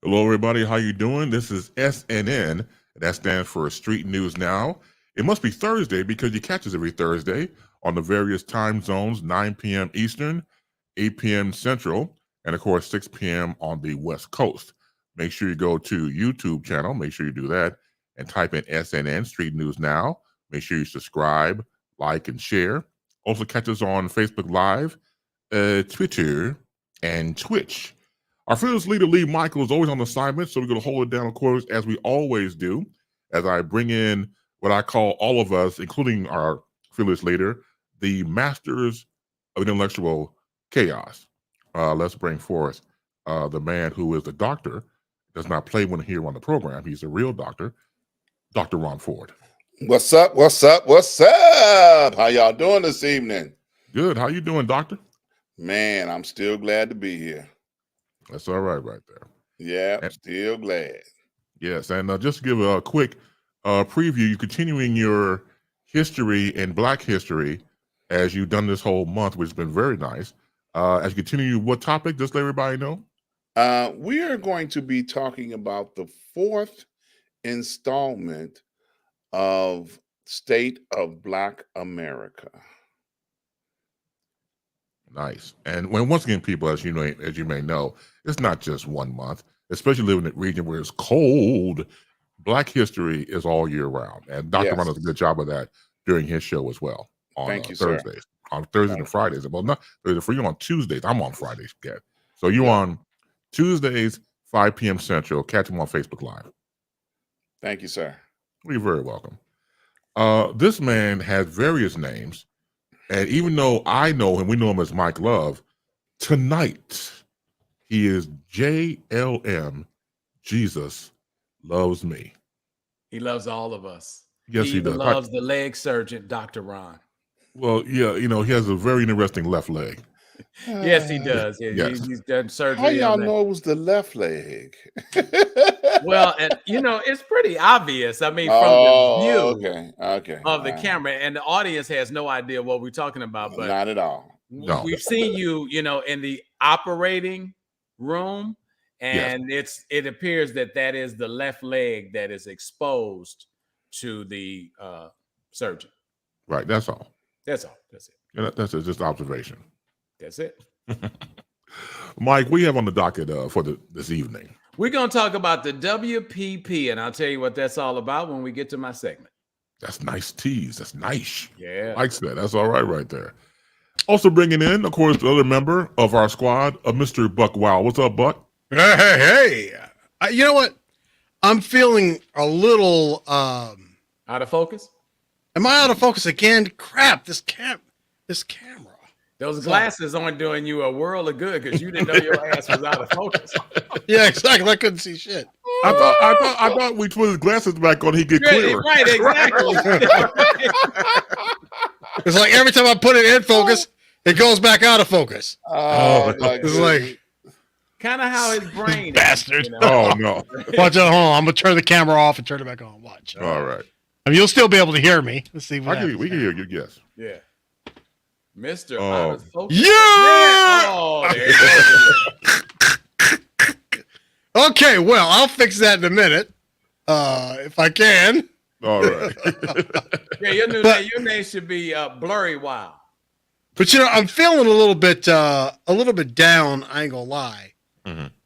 Hello, everybody. How you doing? This is SNN. That stands for Street News Now. It must be Thursday because you catch us every Thursday on the various time zones, 9 p.m. Eastern, 8 p.m. Central, and of course, 6 p.m. on the West Coast. Make sure you go to YouTube channel. Make sure you do that and type in SNN, Street News Now. Make sure you subscribe, like, and share. Also catch us on Facebook Live, Twitter, and Twitch. Our fearless leader, Lee Michael, is always on assignment, so we're going to hold it down, of course, as we always do, as I bring in what I call all of us, including our fearless leader, the masters of intellectual chaos. Let's bring forth the man who is a doctor, does not play when here on the program. He's a real doctor, Dr. Ron Ford. What's up? What's up? What's up? How y'all doing this evening? Good. How you doing, doctor? Man, I'm still glad to be here. That's all right there. Yeah, still glad. Yes, and just to give a quick preview, you're continuing your history and Black history as you've done this whole month, which has been very nice. As you continue, what topic? Just let everybody know. We are going to be talking about the fourth installment of State of Black America. Nice. And once again, people, as you may know, it's not just 1 month, especially living in a region where it's cold. Black history is all year round. And Dr. Ron does a good job of that during his show as well on Thursdays. Sir. On Thursdays and Fridays. Well, not Thursday for you on Tuesdays. I'm on Fridays. Yeah. So you on Tuesdays, 5 p.m. Central. Catch him on Facebook Live. Thank you, sir. You're very welcome. This man has various names. And even though I know him, we know him as Mike Love, tonight he is JLM, Jesus Loves Me. He loves all of us. Yes, he does. Loves the leg surgeon, Dr. Ron. Well, yeah, he has a very interesting left leg. Yes, he does. Yes. He's done surgery. How y'all know it was the left leg? Well, and it's pretty obvious. I mean, from the view of the camera, and the audience has no idea what we're talking about. But not at all. No. We've seen you, in the operating room, and it appears that is the left leg that is exposed to the surgeon. Right. That's all. That's all. That's it. Yeah, that's just observation. That's it. Mike, we have on the docket for this evening. We're going to talk about the WPP, and I'll tell you what that's all about when we get to my segment. That's nice tease. That's nice. Yeah. Likes that. That's all right there. Also bringing in, of course, the other member of our squad, Mr. Buck Wow. What's up, Buck? Hey. You know what? I'm feeling a little... out of focus? Am I out of focus again? Crap, this camera. Those glasses aren't doing you a world of good because you didn't know your ass was out of focus. Yeah, exactly. I couldn't see shit. I thought we put his glasses back on, he'd get clearer. Right, exactly. It's like every time I put it in focus, it goes back out of focus. It's like kind of how his brain bastard. Is, Oh no! Watch out! Hold on, I'm gonna turn the camera off and turn it back on. Watch. All right. I mean, you'll still be able to hear me. Let's see. We can hear you. Yes. Yeah. Mr. Out of focus. Yeah. Oh, there Okay, well, I'll fix that in a minute, if I can. All right. Yeah, your name should be Blurry Wow. But I'm feeling a little bit down. I ain't gonna lie,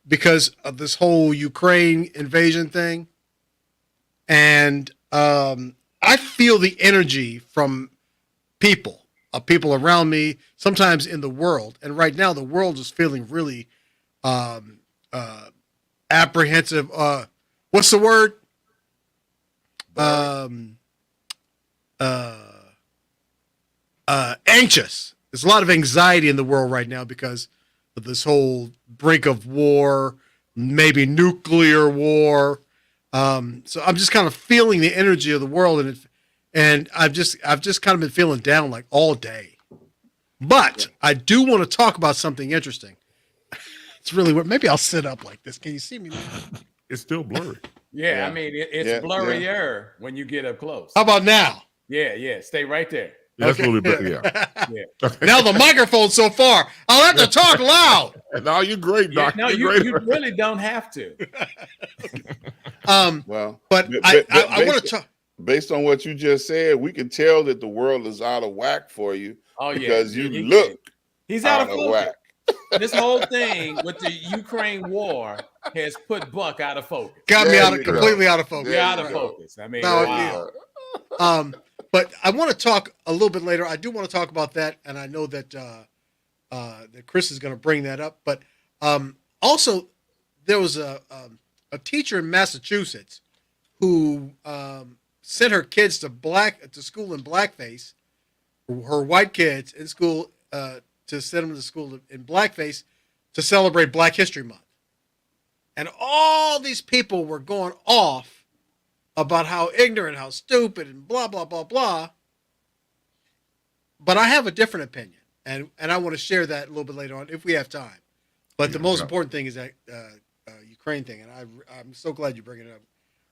because of this whole Ukraine invasion thing, and I feel the energy from people around me, sometimes in the world, and right now the world is feeling really apprehensive. What's the word? Anxious. There's a lot of anxiety in the world right now because of this whole brink of war, maybe nuclear war. So I'm just kind of feeling the energy of the world, and I've just kind of been feeling down like all day. But I do want to talk about something interesting. It's really weird. Maybe I'll sit up like this. Can you see me now? It's still blurry. Yeah, I mean, it's blurrier when you get up close. How about now? Yeah. Stay right there. That's a Okay. little bit better. Yeah. Yeah. Now the microphone's so far, I'll have to talk loud. No, you're great, Yeah, Doc. no, You're you great. really don't have to. Well, But I want to talk. based on what you just said, we can tell that the world is out of whack for you Oh yeah, because you look he's out of of focus. whack. This whole thing with the Ukraine war has put Buck out of focus. Got me There out you of go. completely out of focus. You're out of you go. focus. I mean, No, wow. But I want to talk a little bit later. I do want to talk about that, and I know that that Chris is going to bring that up. But also, there was a teacher in Massachusetts who sent her kids to school in blackface. Her white kids in school to send them to school in blackface to celebrate Black History Month, and all these people were going off about how ignorant, how stupid, and blah, blah, blah, blah. But I have a different opinion, and I want to share that a little bit later on if we have time. But the most important thing is that Ukraine thing, and I'm so glad you bring it up,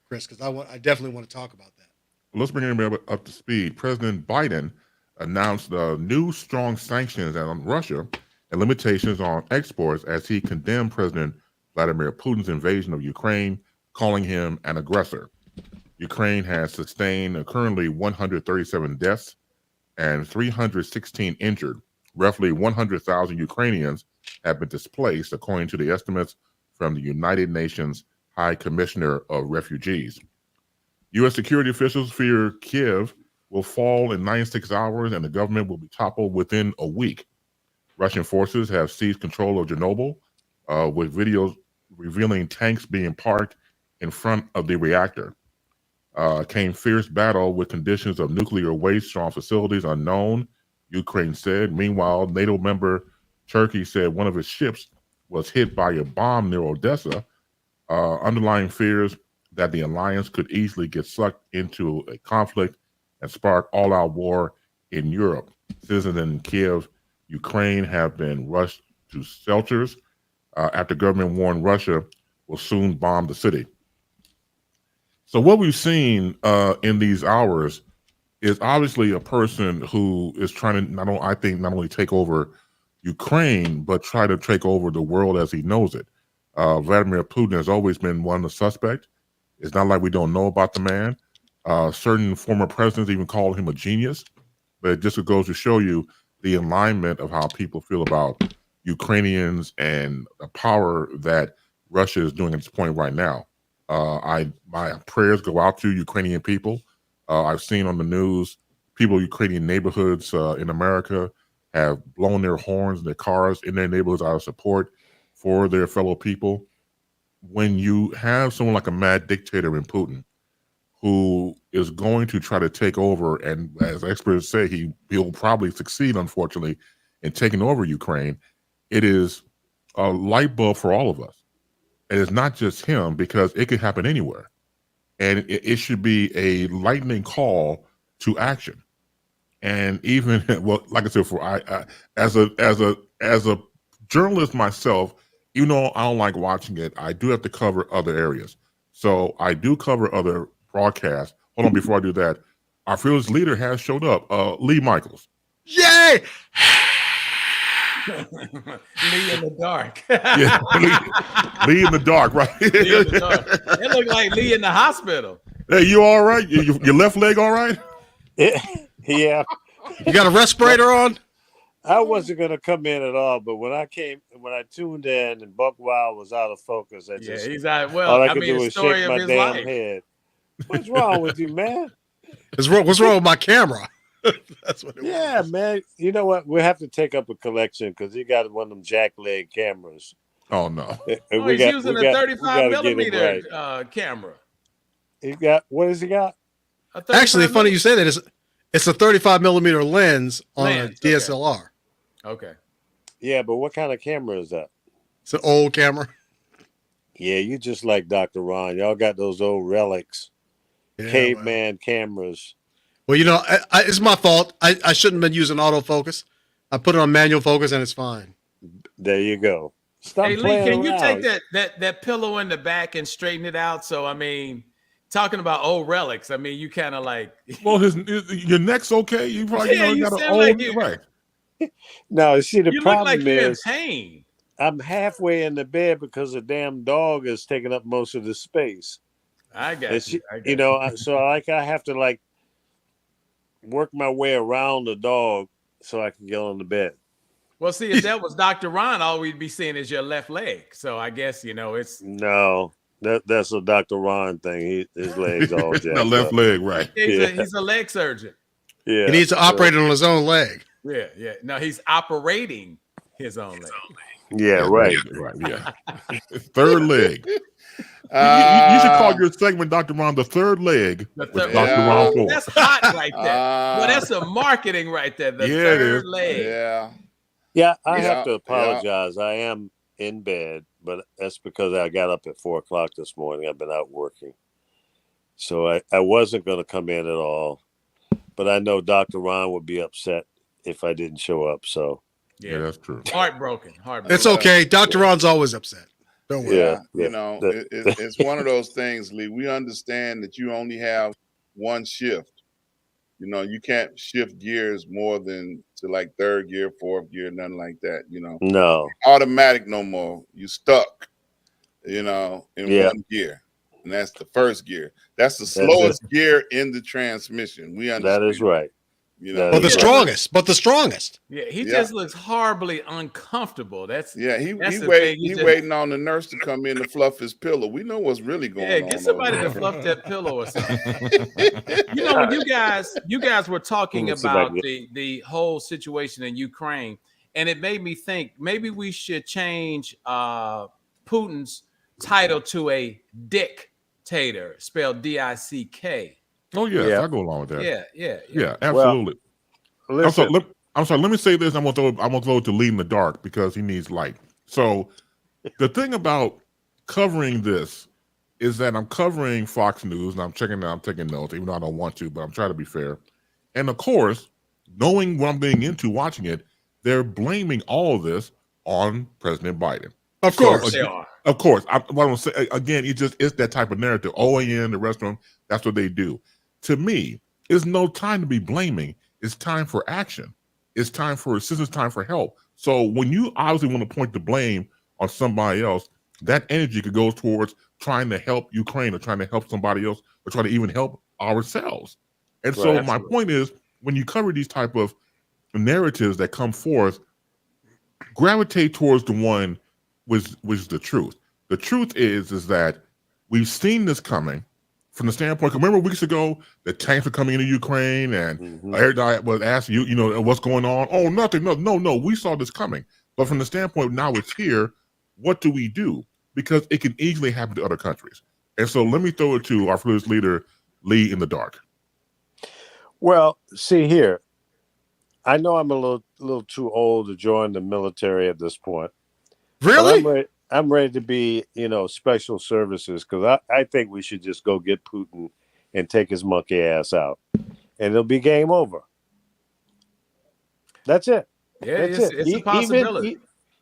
Chris, because I definitely want to talk about that. Let's bring everybody up to speed. President Biden announced new strong sanctions on Russia and limitations on exports as he condemned President Vladimir Putin's invasion of Ukraine, calling him an aggressor. Ukraine has sustained currently 137 deaths and 316 injured. Roughly 100,000 Ukrainians have been displaced, according to the estimates from the United Nations High Commissioner of Refugees. U.S. security officials fear Kiev will fall in 96 hours and the government will be toppled within a week. Russian forces have seized control of Chernobyl, with videos revealing tanks being parked in front of the reactor. Came fierce battle with conditions of nuclear waste on facilities unknown, Ukraine said. Meanwhile, NATO member Turkey said one of its ships was hit by a bomb near Odessa, underlying fears that the alliance could easily get sucked into a conflict and spark all-out war in Europe. Citizens in Kiev, Ukraine have been rushed to shelters after government warned Russia will soon bomb the city. So what we've seen in these hours is obviously a person who is trying to not only take over Ukraine, but try to take over the world as he knows it. Vladimir Putin has always been one of the suspects. It's not like we don't know about the man. Certain former presidents even call him a genius, but it just goes to show you the alignment of how people feel about Ukrainians and the power that Russia is doing at this point right now. My prayers go out to Ukrainian people. I've seen on the news people in Ukrainian neighborhoods in America have blown their horns in their cars in their neighborhoods out of support for their fellow people. When you have someone like a mad dictator in Putin who is going to try to take over, and as experts say, he'll probably succeed, unfortunately, in taking over Ukraine, it is a light bulb for all of us. And it's not just him, because it could happen anywhere. And it should be a lightning call to action. And even, well, like I said, as a journalist myself, even though I don't like watching it, I do have to cover other areas. So I do cover other broadcasts. Hold on, before I do that, our fearless leader has showed up, Lee Michaels. Yay! Lee in the dark. Yeah, Lee in the dark, right? Lee in the dark. It looked like Lee in the hospital. Hey, you all right? Your left leg all right? Yeah. You got a respirator on? I wasn't gonna come in at all, but when I tuned in and Buck Wild was out of focus, He's out. Well, all I I could mean, do the was story shake of my his damn life. head. What's wrong with you, man? What's wrong with my camera? That's what it Yeah, was. man. You know what? We'll have to take up a collection because he got one of them jack leg cameras. Oh no. Oh, he's using a 35 millimeter camera. He got, what has he got? Actually, funny you say that. It's a 35 millimeter lens on a DSLR. Okay. Yeah, but what kind of camera is that? It's an old camera. Yeah, you just like Dr. Ron. Y'all got those old relics, caveman cameras. Well, you know, it's my fault. I shouldn't have been using autofocus. I put it on manual focus and it's fine. There you go. Stop Hey, Lee, playing can you around. take that pillow in the back and straighten it out? So, I mean, talking about old relics. I mean, you kind of like. Well, your neck's okay. You probably Yeah, you got an sound old like you. right. No, see, the You look problem like you're in is pain. I'm halfway in the bed because the damn dog is taking up most of the space. I got you. So like I have to like work my way around the dog so I can get on the bed. Well, see, if that was Dr. Ron, all we'd be seeing is your left leg. So I guess it's No. That's a Dr. Ron thing. His legs all jacked That left up. leg, right? he's a leg surgeon. Yeah. He needs to operate on his own leg. Yeah. No, he's operating his own leg. Yeah, right. Right. Yeah. Third leg. You should call your segment, Dr. Ron, the third leg with Dr. Ron 4. That's hot right there. Well, that's a marketing right there. The third leg. Yeah, I have to apologize. I am in bed, but that's because I got up at 4:00 this morning. I've been out working. So I wasn't going to come in at all. But I know Dr. Ron would be upset if I didn't show up. So yeah, that's true. Heartbroken. It's okay. Dr. Ron's always upset. Don't worry. Yeah. It's one of those things, Lee. We understand that you only have one shift. You can't shift gears more than to like third gear, fourth gear, nothing like that. No. Automatic no more. You stuck, in one gear. And that's the first gear. That's the slowest gear in the transmission. We understand. That is right. But the strongest. Yeah, he just looks horribly uncomfortable. He waiting on the nurse to come in to fluff his pillow. We know what's really going on. Yeah, get somebody to fluff that pillow or something. When you guys were talking about the whole situation in Ukraine, and it made me think maybe we should change Putin's title to a dictator, spelled D-I-C-K. Oh yeah, I'll go along with that. Yeah, absolutely. Well, I'm sorry. Let me say this. I'm gonna throw it to Lee in the dark because he needs light. So the thing about covering this is that I'm covering Fox News and I'm taking notes, even though I don't want to, but I'm trying to be fair. And of course, knowing what I'm getting into watching it, they're blaming all of this on President Biden. Of course they are. Of course. What I'm gonna say again, it's that type of narrative. OAN, the rest of them, that's what they do. To me, it's no time to be blaming. It's time for action. It's time for assistance, time for help. So when you obviously want to point the blame on somebody else, that energy could go towards trying to help Ukraine or trying to help somebody else or trying to even help ourselves. And so my point is, when you cover these type of narratives that come forth, gravitate towards the one which is the truth. The truth is that we've seen this coming. From the standpoint, remember weeks ago, the tanks were coming into Ukraine and everybody was asking you, what's going on? Oh, nothing. No. We saw this coming. But from the standpoint, now it's here. What do we do? Because it can easily happen to other countries. And so let me throw it to our fearless leader, Lee in the dark. Well, see here, I know I'm a little too old to join the military at this point. Really? I'm ready to be, special services because I think we should just go get Putin and take his monkey ass out, and it'll be game over. That's it. Yeah, it's a possibility.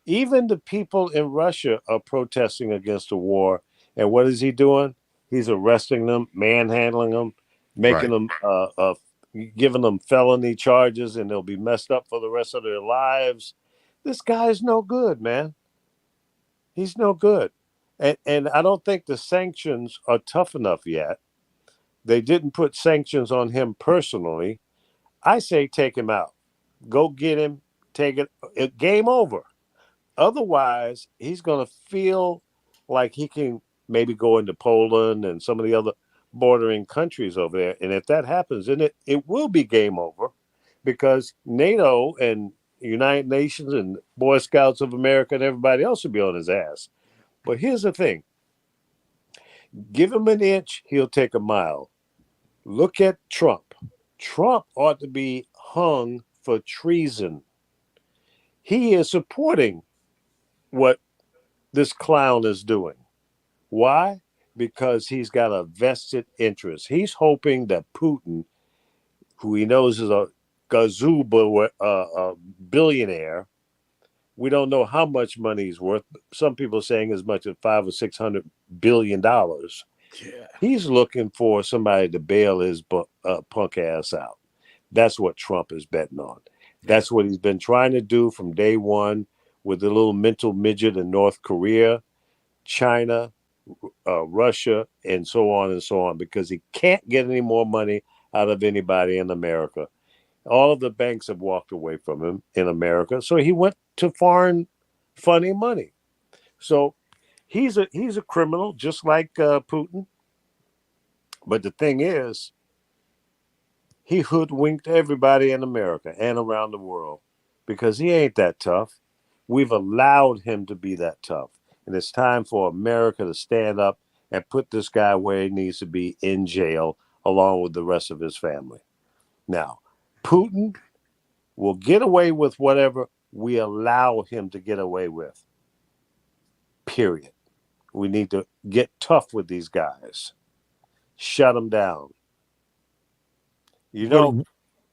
Even the people in Russia are protesting against the war, and what is he doing? He's arresting them, manhandling them, making them, giving them felony charges, and they'll be messed up for the rest of their lives. This guy's no good, man. He's no good. And I don't think the sanctions are tough enough yet. They didn't put sanctions on him personally. I say take him out. Go get him. Take it. Game over. Otherwise, he's going to feel like he can maybe go into Poland and some of the other bordering countries over there. And if that happens, then it will be game over because NATO and United Nations and Boy Scouts of America and everybody else will be on his ass. But here's the thing. Give him an inch, he'll take a mile. Look at Trump. Trump ought to be hung for treason. He is supporting what this clown is doing. Why? Because he's got a vested interest. He's hoping that Putin, who he knows is a gazooba billionaire. We don't know how much money he's worth. Some people are saying as much as $500 or $600 billion. Yeah. He's looking for somebody to bail his punk ass out. That's what Trump is betting on. That's what he's been trying to do from day one with the little mental midget in North Korea, China, Russia, and so on, because he can't get any more money out of anybody in America. All of the banks have walked away from him in America, so he went to foreign funny money. So he's a criminal, just like Putin. But the thing is, he hoodwinked everybody in America and around the world because he ain't that tough. We've allowed him to be that tough. And it's time for America to stand up and put this guy where he needs to be, in jail, along with the rest of his family. Now, Putin will get away with whatever we allow him to get away with. Period. We need to get tough with these guys. Shut them down. You know,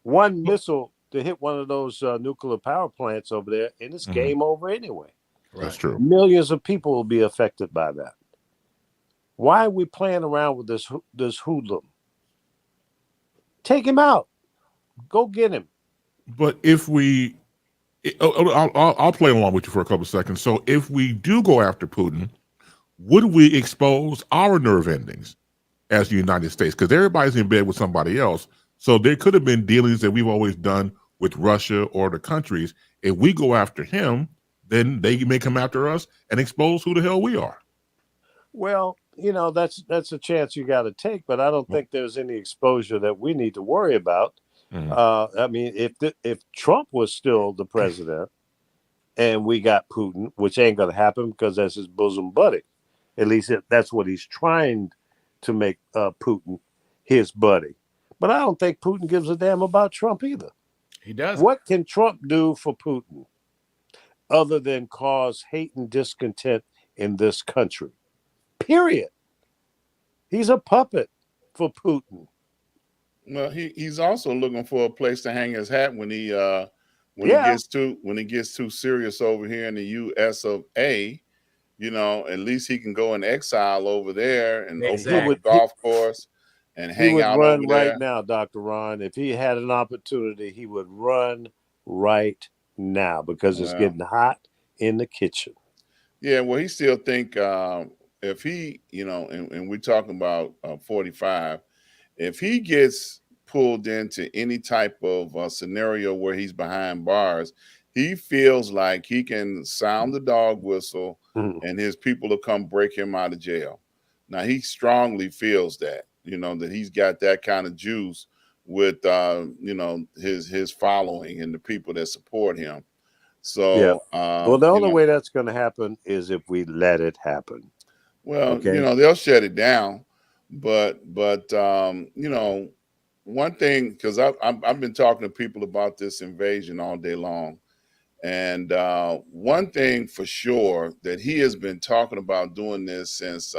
one missile to hit one of those nuclear power plants over there, and it's game over anyway. That's true. Millions of people will be affected by that. Why are we playing around with this hoodlum? Take him out. Go get him. But if we, I'll play along with you for a couple of seconds. So if we do go after Putin, would we expose our nerve endings as the United States? Because everybody's in bed with somebody else. So there could have been dealings that we've always done with Russia or the countries. If we go after him, then they may come after us and expose who the hell we are. Well, you know, that's a chance you got to take, but I don't think there's any exposure that we need to worry about. I mean, if Trump was still the president and we got Putin, which ain't going to happen because that's his bosom buddy. At least that's what he's trying to make Putin his buddy. But I don't think Putin gives a damn about Trump either. He does. What can Trump do for Putin other than cause hate and discontent in this country? Period. He's a puppet for Putin. Well, he's also looking for a place to hang his hat when he gets too serious over here in the U.S. of A. You know, at least he can go in exile over there and open up a golf course and hang out over there. He would run right now, Dr. Ron. If he had an opportunity, he would run right now because it's getting hot in the kitchen. Yeah, well, he still think if he, you know, and we're talking about 45, if he gets pulled into any type of scenario where he's behind bars, he feels like he can sound the dog whistle and his people will come break him out of jail. Now, he strongly feels that, you know, that he's got that kind of juice with, you know, his following and the people that support him. So, well, the only way that's going to happen is if we let it happen. Well, you know, they'll shut it down, but you know, one thing, because I've been talking to people about this invasion all day long, and one thing for sure that he has been talking about doing this since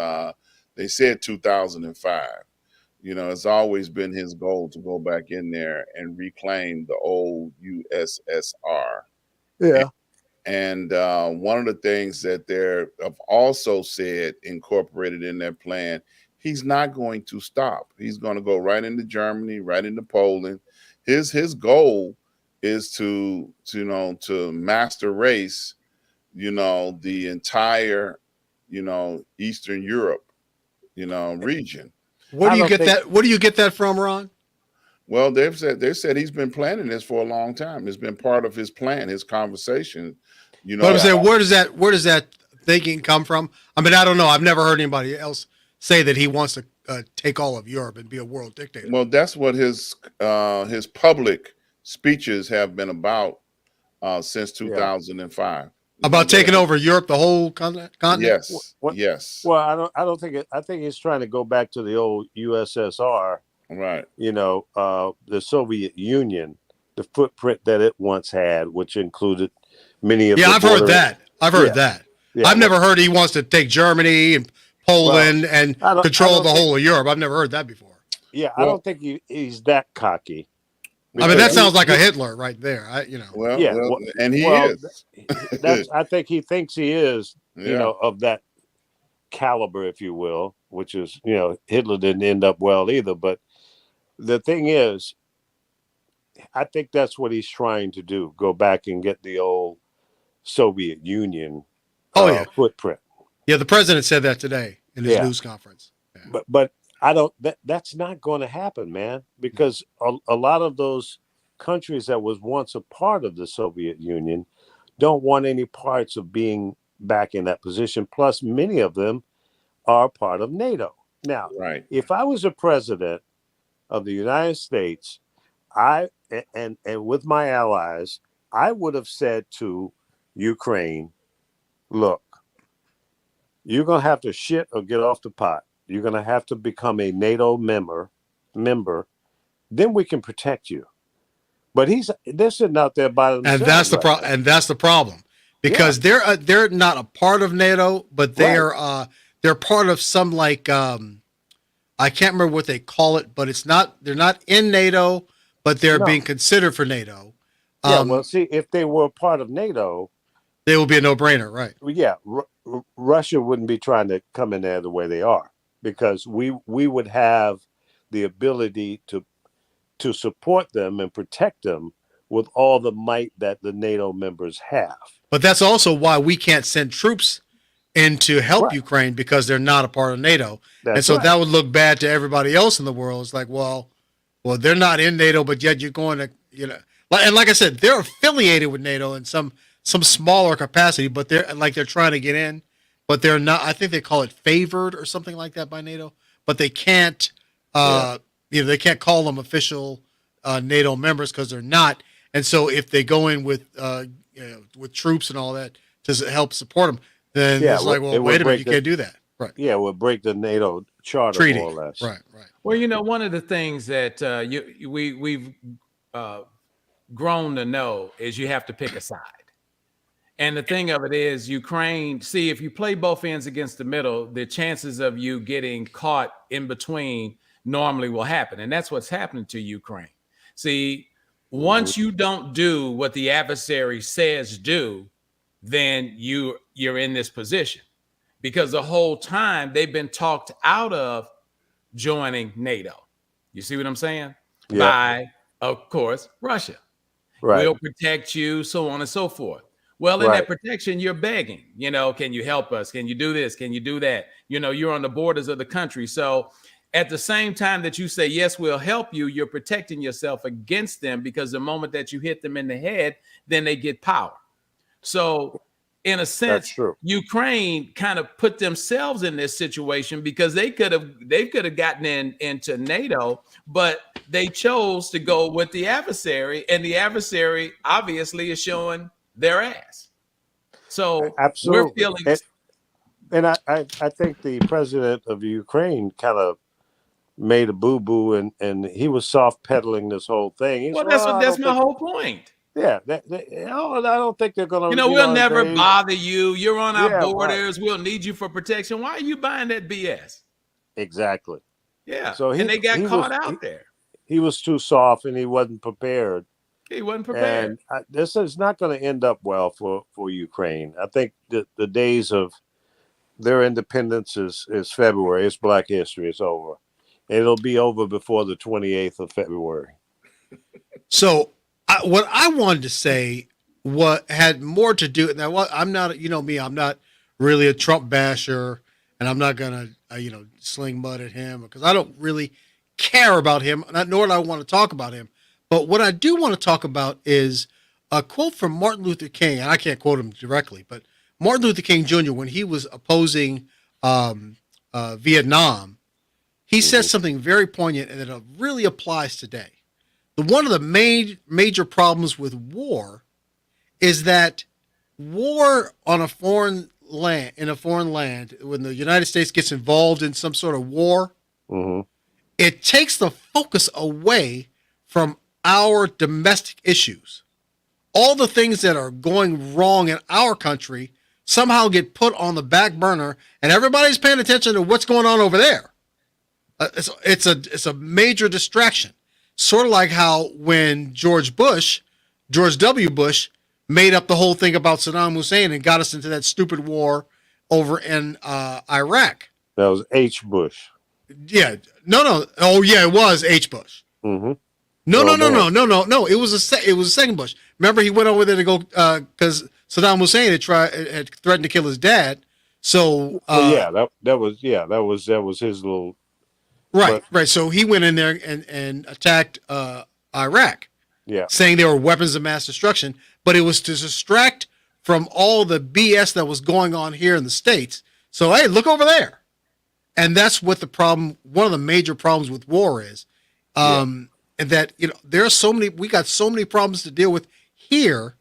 they said 2005. You know, it's always been his goal to go back in there and reclaim the old USSR. Yeah. And one of the things that they're have also said incorporated in their plan, he's not going to stop. He's going to go right into Germany, right into Poland. His goal is to master race, you know, the entire, you know, Eastern Europe, you know, region. Where do you get that from, Ron? Well, they said he's been planning this for a long time. It's been part of his plan, his conversation. You know, but I'm saying, where does that thinking come from? I mean, I don't know. I've never heard anybody else say that he wants to take all of Europe and be a world dictator. Well, that's what his public speeches have been about since 2005. About taking over Europe, the whole continent. Yes, yes. Well, I don't think it. I think he's trying to go back to the old USSR. Right. You know, the Soviet Union, the footprint that it once had, which included many of I've heard that. Yeah, I've never heard he wants to take Germany and Poland and control the whole of Europe. I've never heard that before. Yeah, I don't think he's that cocky. I mean, that sounds like a Hitler right there. And he is. I think he thinks he is, you know, of that caliber, if you will, which is, Hitler didn't end up well either. But the thing is, I think that's what he's trying to do, go back and get the old Soviet Union footprint. Yeah, the president said that today in his news conference. Yeah. But I don't. That's not going to happen, man, because a lot of those countries that was once a part of the Soviet Union don't want any parts of being back in that position. Plus, many of them are part of NATO. Now, if I was a president of the United States, and with my allies, I would have said to Ukraine, look, you're going to have to shit or get off the pot. You're going to have to become a NATO member. Then we can protect you. But they're sitting out there by themselves. And that's the problem, because they're not a part of NATO, but they're part of some, like, I can't remember what they call it, but they're not in NATO, but they're being considered for NATO. Well, see, if they were a part of NATO, they would be a no-brainer, right? Well, yeah, Russia wouldn't be trying to come in there the way they are, because we would have the ability to support them and protect them with all the might that the NATO members have. But that's also why we can't send troops in to help Ukraine, because they're not a part of NATO. And so that would look bad to everybody else in the world. It's like, well, they're not in NATO, but yet you're going to, and like I said, they're affiliated with NATO in some smaller capacity, but they're trying to get in, but they're not. I think they call it favored or something like that by NATO, but they can't, they can't call them official NATO members, because they're not. And so if they go in with troops and all that to help support them, then it's like, well, wait a minute, you can't do that. Right. Yeah, we'll break the NATO charter, treaty, more or less. Right. Well, one of the things that we've grown to know is you have to pick a side. And the thing of it is, Ukraine, see, if you play both ends against the middle, the chances of you getting caught in between normally will happen. And that's what's happening to Ukraine. See, once you don't do what the adversary says do, then you're in this position, because the whole time they've been talked out of joining NATO. You see what I'm saying? Yeah. By, of course, Russia. Right. We'll protect you, so on and so forth. Well, in that protection, you're begging, can you help us? Can you do this? Can you do that? You're on the borders of the country. So at the same time that you say, yes, we'll help you, you're protecting yourself against them, because the moment that you hit them in the head, then they get power. So in a sense, Ukraine kind of put themselves in this situation, because they could have gotten into NATO, but they chose to go with the adversary, and the adversary obviously is showing their ass. So absolutely, we're feeling. And I think the president of Ukraine kind of made a boo-boo, and he was soft pedaling this whole thing. That's my whole point. Yeah, I don't think they're going to. We'll never bother you. You're on our borders. Right. We'll need you for protection. Why are you buying that BS? Exactly. Yeah. So they got caught out there. He was too soft, and he wasn't prepared. He wasn't prepared. And this is not going to end up well for Ukraine. I think the days of their independence is February. It's Black History. It's over. It'll be over before the 28th of February. So what I wanted to say, what had more to do, now I'm not, I'm not really a Trump basher, and I'm not going to, sling mud at him, because I don't really care about him, nor do I want to talk about him. But what I do want to talk about is a quote from Martin Luther King, and I can't quote him directly, but Martin Luther King Jr., when he was opposing Vietnam, he said something very poignant, and that really applies today. One of the major problems with war is that war on a foreign land, when the United States gets involved in some sort of war, it takes the focus away from our domestic issues. All the things that are going wrong in our country somehow get put on the back burner, and everybody's paying attention to what's going on over there. It's a major distraction. Sort of like how when George W. Bush made up the whole thing about Saddam Hussein and got us into that stupid war over in Iraq. That was H. Bush. Yeah, no. Oh yeah, it was H. Bush. Mm-hmm. No. It was it was a second Bush. Remember, he went over there to go because Saddam Hussein had threatened to kill his dad. So that was his little right. So he went in there and attacked Iraq. Yeah, saying they were weapons of mass destruction, but it was to distract from all the BS that was going on here in the States. So hey, look over there, and that's what the problem. One of the major problems with war is. And that, there are we got so many problems to deal with here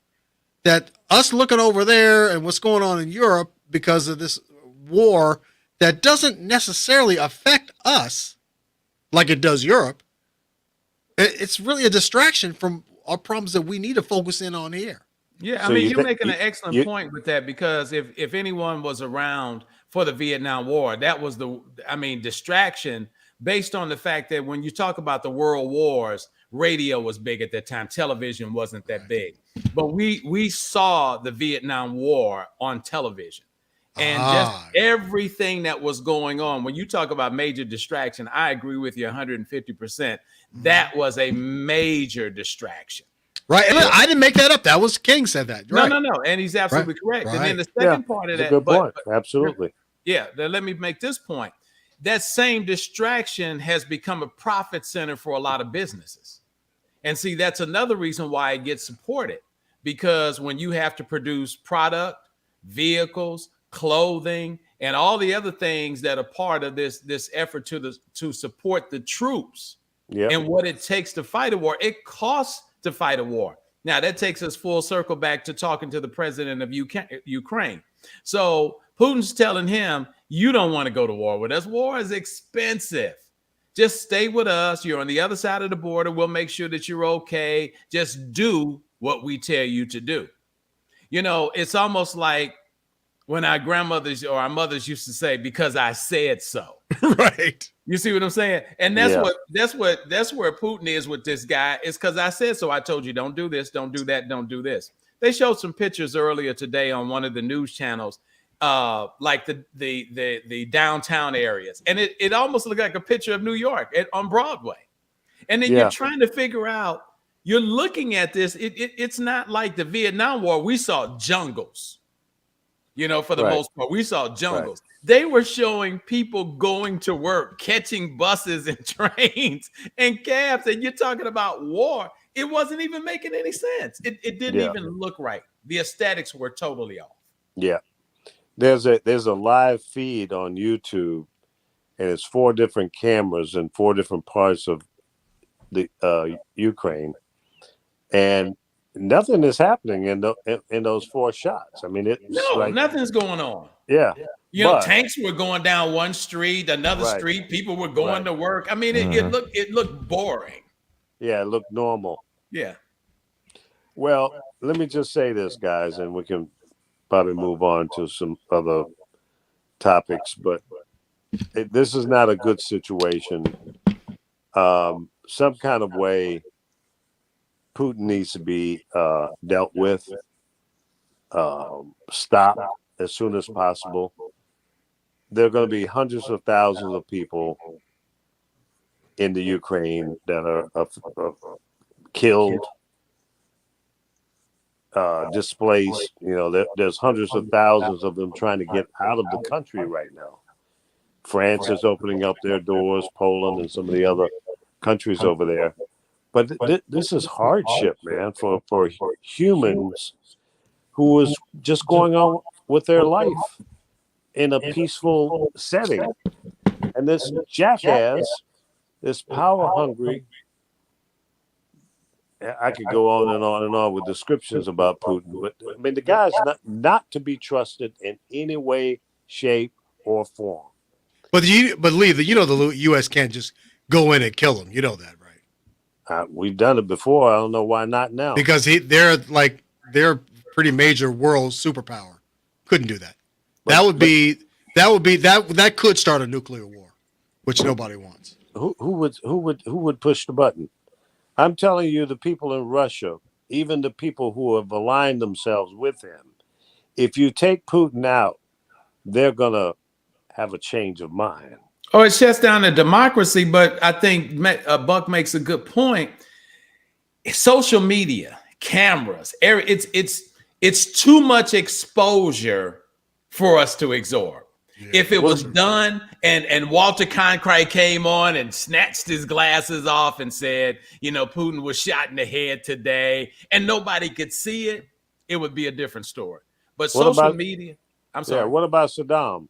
that us looking over there and what's going on in Europe because of this war that doesn't necessarily affect us like it does Europe. It's really a distraction from our problems that we need to focus in on here. Yeah, I mean, you're making an excellent point with that, because if anyone was around for the Vietnam War, that was distraction. Based on the fact that when you talk about the world wars, radio was big at that time. Television wasn't that big. But we saw the Vietnam War on television. And just everything that was going on. When you talk about major distraction, I agree with you 150%. That was a major distraction. Right. And I didn't make that up. That was King said that. Right. No. And he's absolutely correct. Right. And then the second part of that. Good point. Absolutely. Yeah. Let me make this point. That same distraction has become a profit center for a lot of businesses. And see, that's another reason why it gets supported, because when you have to produce product, vehicles, clothing, and all the other things that are part of this effort to support the troops and what it takes to fight a war, it costs to fight a war. Now, that takes us full circle back to talking to the president of Ukraine. So Putin's telling him, you don't want to go to war with us. War is expensive. Just stay with us. You're on the other side of the border. We'll make sure that you're okay. Just do what we tell you to do. It's almost like when our grandmothers or our mothers used to say, because I said so. Right. You see what I'm saying? And that's where Putin is with this guy. It's because I said so. I told you, don't do this, don't do that, don't do this. They showed some pictures earlier today on one of the news channels, like the downtown areas, and it almost looked like a picture of New York on Broadway. And then you're trying to figure out. You're looking at this. It's not like the Vietnam War. We saw jungles. For the most part, we saw jungles. Right. They were showing people going to work, catching buses and trains and cabs, and you're talking about war. It wasn't even making any sense. It didn't even look right. The aesthetics were totally off. Yeah. There's a live feed on YouTube, and it's 4 different cameras in 4 different parts of the Ukraine, and nothing is happening in those 4 shots. I mean, nothing's going on. Yeah. Tanks were going down one street, another street. People were going to work. I mean, it looked boring. Yeah, it looked normal. Yeah. Well, let me just say this, guys, and we can probably move on to some other topics, but this is not a good situation. Some kind of way Putin needs to be dealt with, stopped as soon as possible. There are going to be hundreds of thousands of people in the Ukraine that are killed, displaced. There's hundreds of thousands of them trying to get out of the country right now. France is opening up their doors, Poland and some of the other countries over there. But this is hardship, man, for humans who is just going on with their life in a peaceful setting. And this jackass, this power hungry, I could go on and on and on with descriptions about Putin, but I mean, the guy's not to be trusted in any way, shape, or form. But Lee, the U.S. can't just go in and kill him. You know that, right? We've done it before. I don't know why not now. Because they're pretty major world superpower. Couldn't do that. That could start a nuclear war, which nobody wants. Who would push the button? I'm telling you, the people in Russia, even the people who have aligned themselves with him, if you take Putin out, they're gonna have a change of mind. Oh, it shuts down the democracy, but I think Buck makes a good point. Social media, cameras, it's too much exposure for us to absorb. Yeah. If it was done and Walter Cronkite came on and snatched his glasses off and said, Putin was shot in the head today and nobody could see it, it would be a different story. But social media, I'm sorry. Yeah, what about Saddam?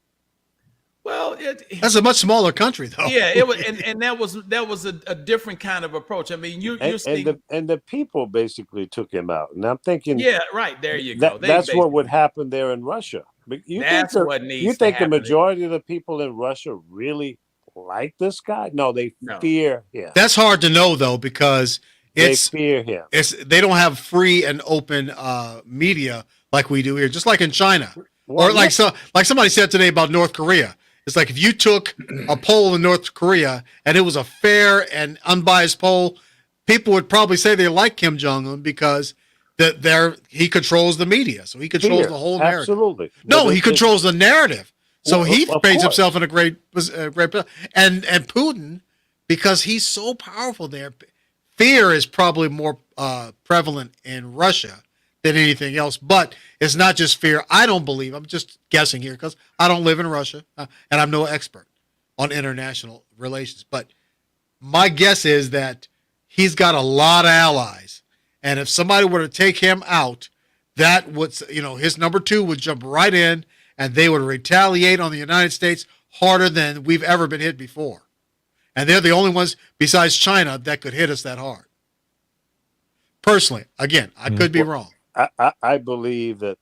Well, that's a much smaller country, though. Yeah, it was, and that was a different kind of approach. I mean, you're seeing, and the people basically took him out, and I'm thinking, yeah, right there you go. That's what would happen there in Russia. You think the majority of the people in Russia really like this guy? No, they fear him. That's hard to know though, because they fear him. They don't have free and open media like we do here, just like in China, or like somebody said today about North Korea. It's like if you took a poll in North Korea and it was a fair and unbiased poll, people would probably say they like Kim Jong-un because he controls the media. So he controls the whole narrative. Absolutely. No, he controls the narrative. So he paints himself in a great and Putin, because he's so powerful there, fear is probably more prevalent in Russia than anything else. But it's not just fear. I don't believe, I'm just guessing here because I don't live in Russia and I'm no expert on international relations. But my guess is that he's got a lot of allies. And if somebody were to take him out, that would, his number two would jump right in and they would retaliate on the United States harder than we've ever been hit before. And they're the only ones besides China that could hit us that hard. Personally, again, I could be wrong. I believe that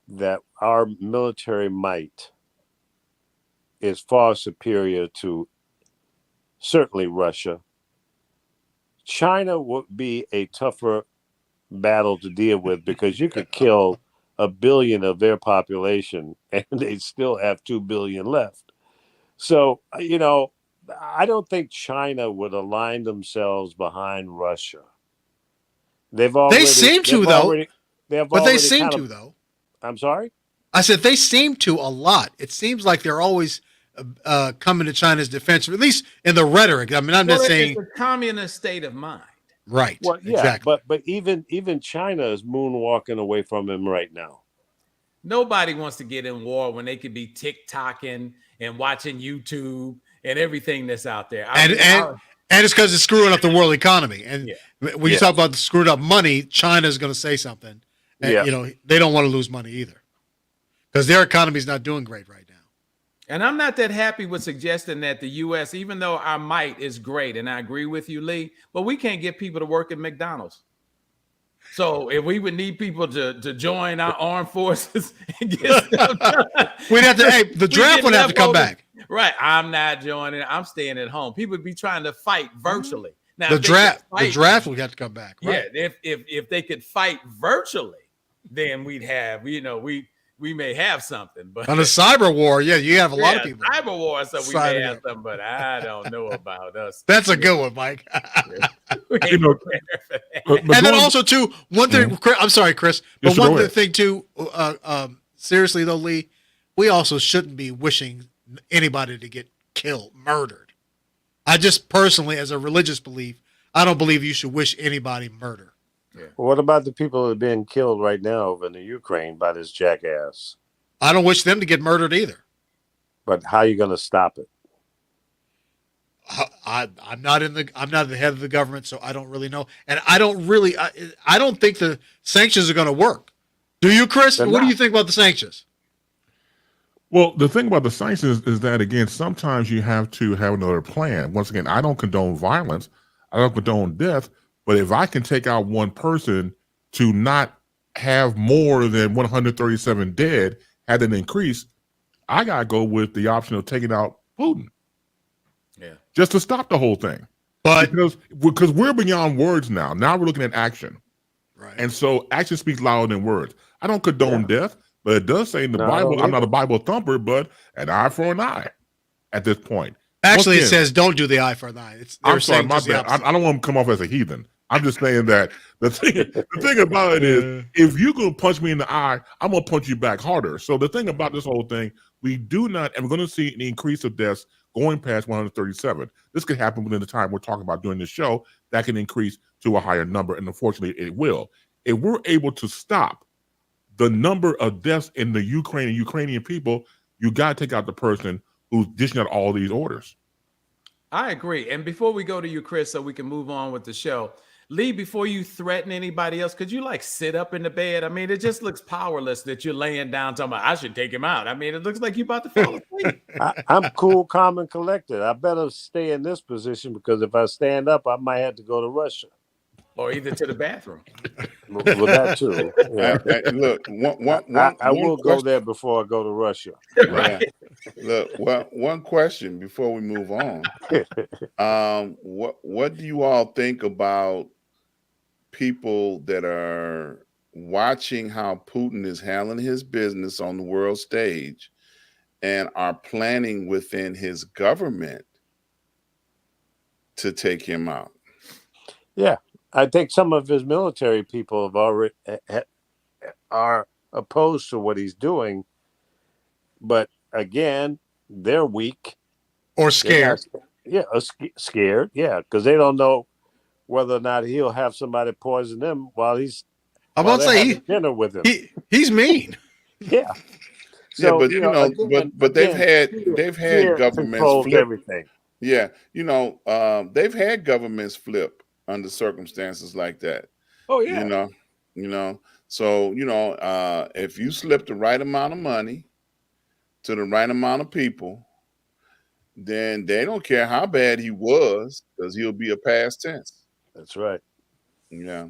that our military might is far superior to certainly Russia. China would be a tougher battle to deal with because you could kill 1 billion of their population and they still have 2 billion left. So, I don't think China would align themselves behind Russia. They seem to, though. I'm sorry? I said they seem to a lot. It seems like they're always coming to China's defense, at least in the rhetoric. I mean, I'm just saying. It's a communist state of mind. Right. Well, yeah, exactly. But even China is moonwalking away from him right now. Nobody wants to get in war when they could be TikToking and watching YouTube and everything that's out there. And it's because it's screwing up the world economy. And when you talk about the screwed up money, China's going to say something. And, they don't want to lose money either because their economy is not doing great right now. And I'm not that happy with suggesting that the U.S., even though our might is great, and I agree with you, Lee, but we can't get people to work at McDonald's. So if we would need people to join our armed forces and get stuff done, we'd have to. The draft would have to come back. Right. I'm not joining. I'm staying at home. People would be trying to fight virtually. Now the draft would have to come back. Right? Yeah. If they could fight virtually, then we'd have, we may have something. But on a cyber war, you have a lot of people. Cyber war, so we may have something, but I don't know about us. That's a good one, Mike. And then also too, one thing. I'm sorry, Chris, but one thing too. Seriously though, Lee, we also shouldn't be wishing anybody to get killed, murdered. I just personally, as a religious belief, I don't believe you should wish anybody murder. Yeah. What about the people that are being killed right now over in the Ukraine by this jackass? I don't wish them to get murdered either. But how are you going to stop it? I'm not the head of the government, so I don't really know, and I don't think the sanctions are going to work. Do you, Chris? What do you think about the sanctions? Well, the thing about the sanctions is that, again, sometimes you have to have another plan. Once again, I don't condone violence. I don't condone death. But if I can take out one person to not have more than 137 dead, had an increase, I got to go with the option of taking out Putin. Yeah. Just to stop the whole thing. But because we're beyond words now. Now we're looking at action. Right. And so action speaks louder than words. I don't condone death. But it does say in the Bible, I'm not a Bible thumper, but an eye for an eye at this point. Actually, it says don't do the eye for an eye. I'm sorry, my bad. I don't want to come off as a heathen. I'm just saying that the thing about it is, if you're gonna punch me in the eye, I'm gonna punch you back harder. So the thing about this whole thing, we do not, and we're gonna see an increase of deaths going past 137. This could happen within the time we're talking about doing this show. That can increase to a higher number, and unfortunately, it will. If we're able to stop the number of deaths in the Ukraine and Ukrainian people, you got to take out the person who's dishing out all these orders. I agree. And before we go to you, Chris, so we can move on with the show, Lee, before you threaten anybody else, could you like sit up in the bed? I mean, it just looks powerless that you're laying down talking about, I should take him out. I mean, it looks like you're about to fall asleep. I'm cool, calm, and collected. I better stay in this position because if I stand up, I might have to go to Russia. Or either to the bathroom. Well, that too. Yeah. Look, I will go there before I go to Russia. Right. Look, one question before we move on. What do you all think about people that are watching how Putin is handling his business on the world stage and are planning within his government to take him out? Yeah. I think some of his military people have already are opposed to what he's doing, but again, they're weak or scared. Scared. Yeah, because they don't know whether or not he'll have somebody poison them while he's. I'm about to say dinner with him. He's mean. Yeah. So, yeah, but they've had governments flip everything. Yeah, they've had governments flip under circumstances like that. Oh yeah. So if you slip the right amount of money to the right amount of people, then they don't care how bad he was, because he'll be a past tense. That's right. Yeah.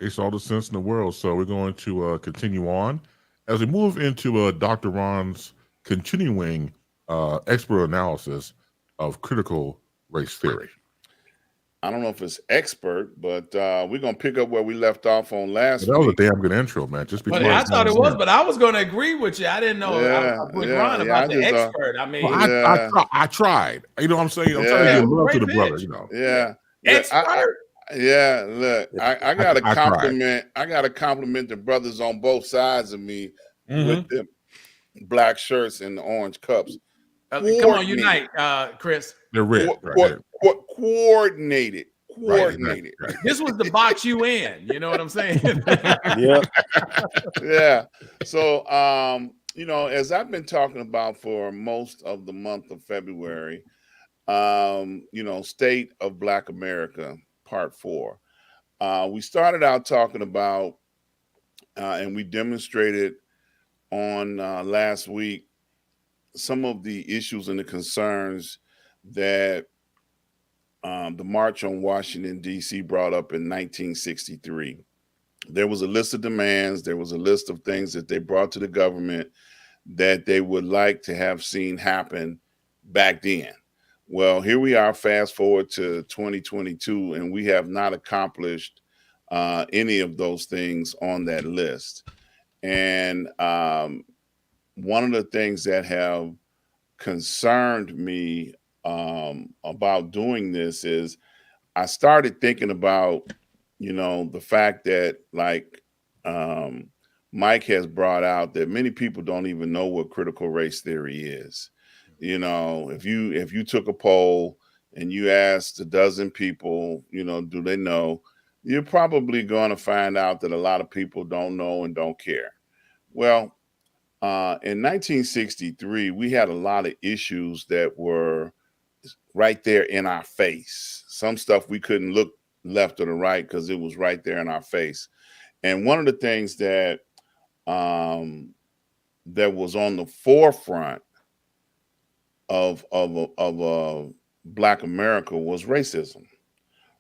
Makes all the sense in the world. So we're going to continue on as we move into Dr. Ron's continuing expert analysis of critical race theory. I don't know if it's expert, but we're going to pick up where we left off on last week. That was a damn good intro, man. Just because I thought it was, but I was going to agree with you. I didn't know Ron about the expert. I mean, I tried. You know what I'm saying? I'm trying to give love to the brother, Yeah. Expert. Look, I got to compliment. I got to compliment the brothers on both sides of me with the black shirts and the orange cups. Come on, unite, Chris. They're red. Coordinated. Right. This was the box you in. You know what I'm saying? Yeah. Yeah. So, as I've been talking about for most of the month of February, State of Black America, Part 4. We started out talking about, and we demonstrated on last week, some of the issues and the concerns that the March on Washington, D.C. brought up in 1963. There was a list of demands. There was a list of things that they brought to the government that they would like to have seen happen back then. Well, here we are, fast forward to 2022, and we have not accomplished any of those things on that list. And one of the things that have concerned me about doing this is I started thinking about, the fact that, like Mike has brought out, that many people don't even know what critical race theory is. If you took a poll and you asked a dozen people, do they know, you're probably going to find out that a lot of people don't know and don't care. Well, in 1963, we had a lot of issues that were right there in our face. Some stuff we couldn't look left or the right because it was right there in our face. And one of the things that that was on the forefront of Black America was racism.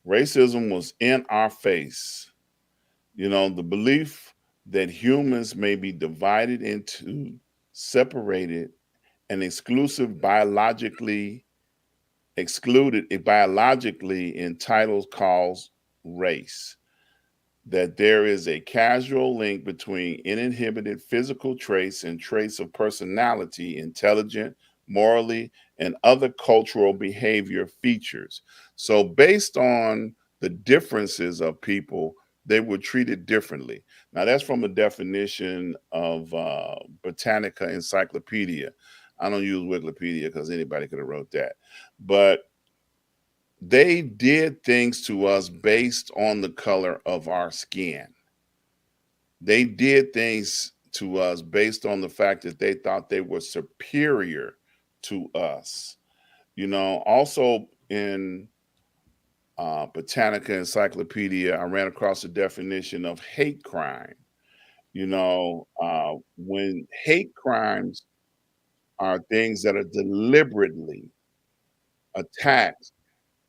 Racism was in our face. The belief that humans may be divided into separated and biologically entitled cause race. That there is a causal link between uninhibited physical traits and traits of personality, intelligent, morally, and other cultural behavior features. So based on the differences of people, they were treated differently. Now, that's from a definition of Britannica Encyclopedia. I don't use Wikipedia because anybody could have wrote that. But they did things to us based on the color of our skin. They did things to us based on the fact that they thought they were superior to us. Also in Britannica Encyclopedia, I ran across a definition of hate crime. When hate crimes are things that are deliberately attacks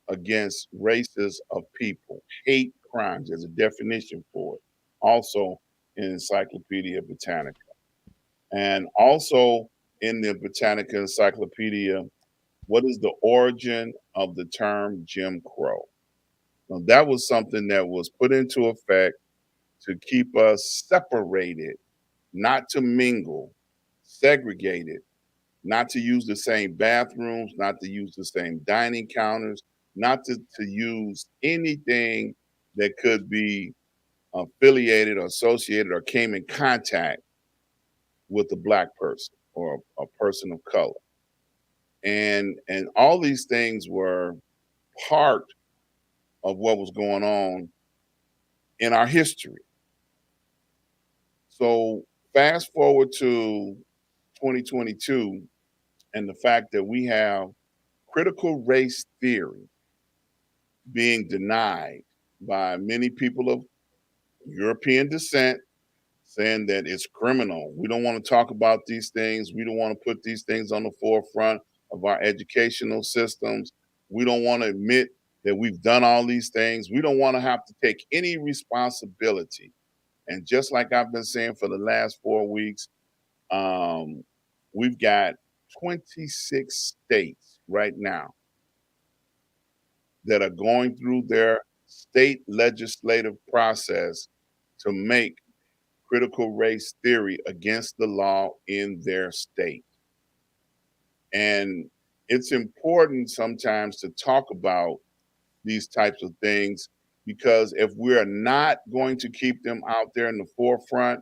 against races of people, hate crimes, there's a definition for it. Also in Encyclopedia Britannica. And also in the Britannica Encyclopedia, what is the origin of the term Jim Crow? Now, that was something that was put into effect to keep us separated, not to mingle, segregated, not to use the same bathrooms, not to use the same dining counters, not to use anything that could be affiliated or associated or came in contact with a Black person or a person of color. And all these things were part of what was going on in our history. So fast forward to 2022 and the fact that we have critical race theory being denied by many people of European descent, saying that it's criminal. We don't want to talk about these things. We don't want to put these things on the forefront of our educational systems. We don't want to admit that we've done all these things. We don't want to have to take any responsibility. And just like I've been saying for the last 4 weeks, we've got 26 states right now that are going through their state legislative process to make critical race theory against the law in their state. And it's important sometimes to talk about these types of things, because if we're not going to keep them out there in the forefront,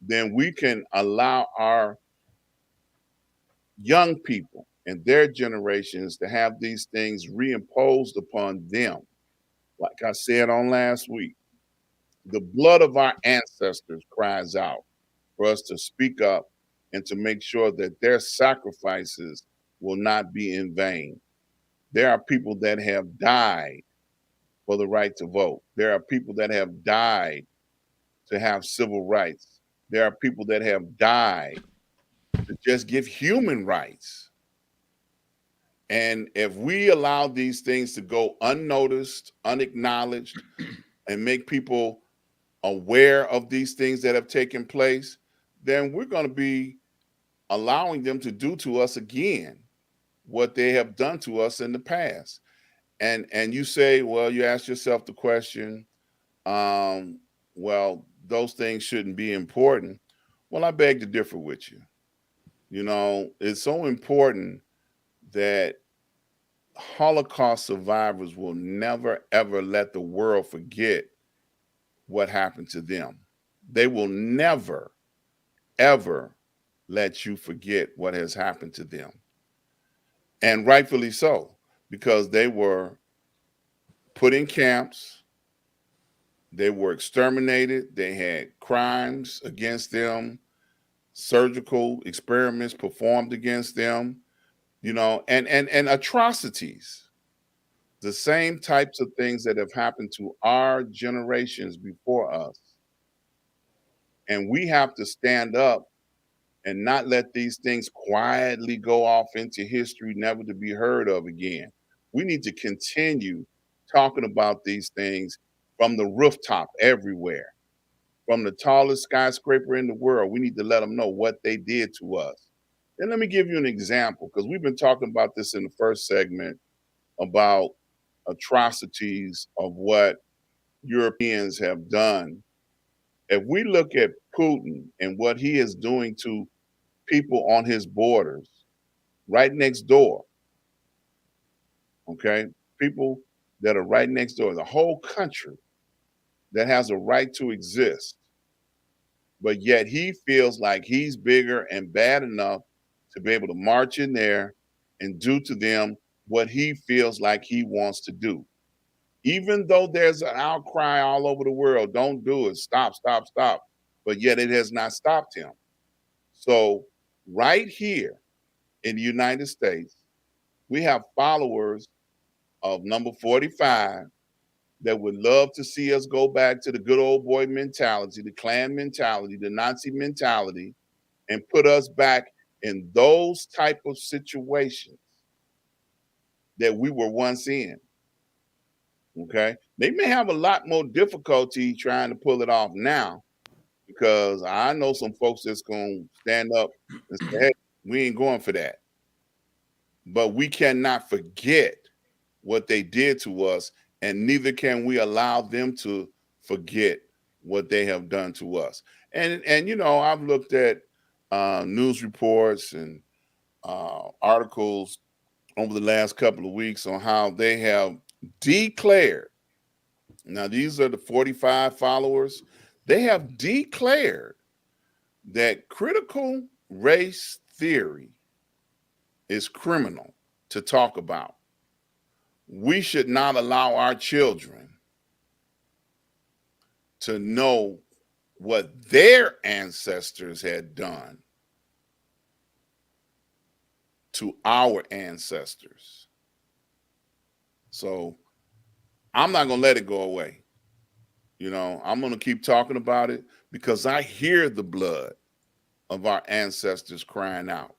then we can allow our young people and their generations to have these things reimposed upon them. Like I said on last week, the blood of our ancestors cries out for us to speak up and to make sure that their sacrifices will not be in vain. There are people that have died for the right to vote. There are people that have died to have civil rights. There are people that have died to just give human rights. And if we allow these things to go unnoticed, unacknowledged, and make people aware of these things that have taken place, then we're going to be allowing them to do to us again what they have done to us in the past. And you say, well, you ask yourself the question, well, those things shouldn't be important. Well, I beg to differ with you. It's so important that Holocaust survivors will never, ever let the world forget what happened to them. They will never, ever let you forget what has happened to them. And rightfully so, because they were put in camps, they were exterminated, they had crimes against them, surgical experiments performed against them, and atrocities. The same types of things that have happened to our generations before us. And we have to stand up and not let these things quietly go off into history, never to be heard of again. We need to continue talking about these things from the rooftop everywhere, from the tallest skyscraper in the world. We need to let them know what they did to us. And let me give you an example, because we've been talking about this in the first segment about atrocities of what Europeans have done. If we look at Putin and what he is doing to people on his borders right next door, okay, people that are right next door. The whole country that has a right to exist. But yet he feels like he's bigger and bad enough to be able to march in there and do to them what he feels like he wants to do. Even though there's an outcry all over the world, don't do it, stop, stop, stop. But yet it has not stopped him. So right here in the United States, we have followers of number 45 that would love to see us go back to the good old boy mentality, the Klan mentality, the Nazi mentality, and put us back in those type of situations that we were once in. Okay. They may have a lot more difficulty trying to pull it off now, because I know some folks that's going to stand up and say, hey, we ain't going for that. But we cannot forget what they did to us, and neither can we allow them to forget what they have done to us. And you know, I've looked at news reports and articles over the last couple of weeks on how they have declared. Now, these are the 45 followers. They have declared that critical race theory is criminal to talk about. We should not allow our children to know what their ancestors had done to our ancestors. So I'm not going to let it go away. You know, I'm going to keep talking about it because I hear the blood of our ancestors crying out.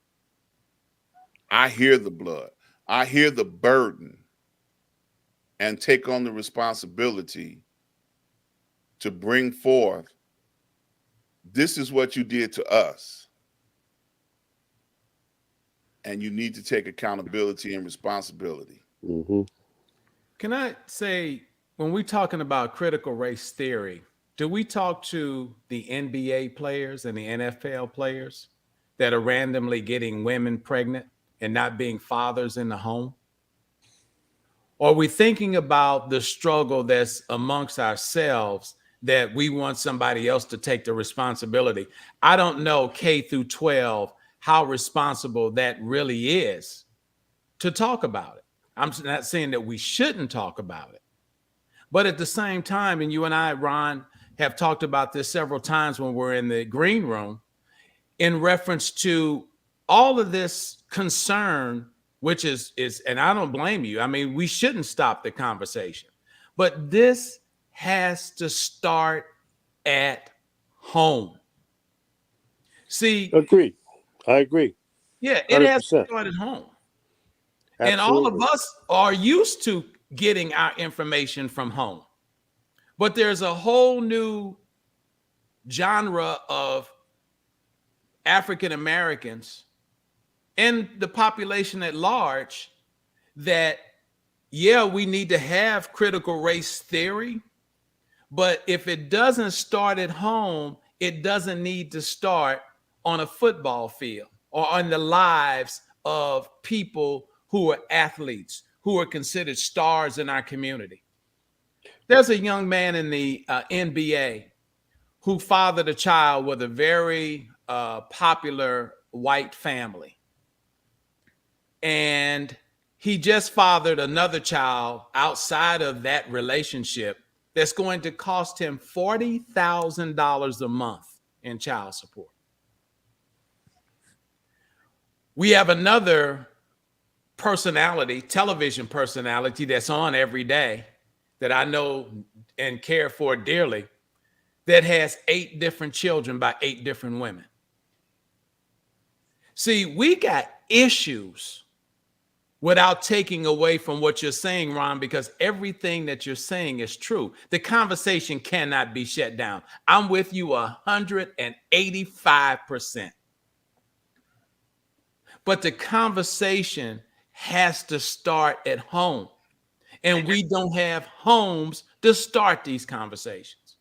I hear the blood. I hear the burden, and take on the responsibility to bring forth, this is what you did to us. And you need to take accountability and responsibility. Mm-hmm. Can I say, when we're talking about critical race theory, do we talk to the NBA players and the NFL players that are randomly getting women pregnant and not being fathers in the home? Or are we thinking about the struggle that's amongst ourselves that we want somebody else to take the responsibility? I don't know K through 12 how responsible that really is to talk about it. I'm not saying that we shouldn't talk about it. But at the same time, and you and I, Ron, have talked about this several times when we're in the green room, in reference to all of this concern, which is, and I don't blame you. I mean, we shouldn't stop the conversation, but this has to start at home. See, Agreed. I agree. yeah, it has to 100%. start at home. Absolutely. And all of us are used to getting our information from home. But there's a whole new genre of African Americans and the population at large that, yeah, we need to have critical race theory, but if it doesn't start at home, it doesn't need to start on a football field or on the lives of people who are athletes, who are considered stars in our community. There's a young man in the NBA who fathered a child with a very popular white family. And he just fathered another child outside of that relationship that's going to cost him $40,000 a month in child support. We have another personality, television personality, that's on every day that I know and care for dearly, that has 8 different children by 8 different women. See, we got issues without taking away from what you're saying, Ron, because everything that you're saying is true. The conversation cannot be shut down. I'm with you 185%. But the conversation has to start at home. And we don't have homes to start these conversations.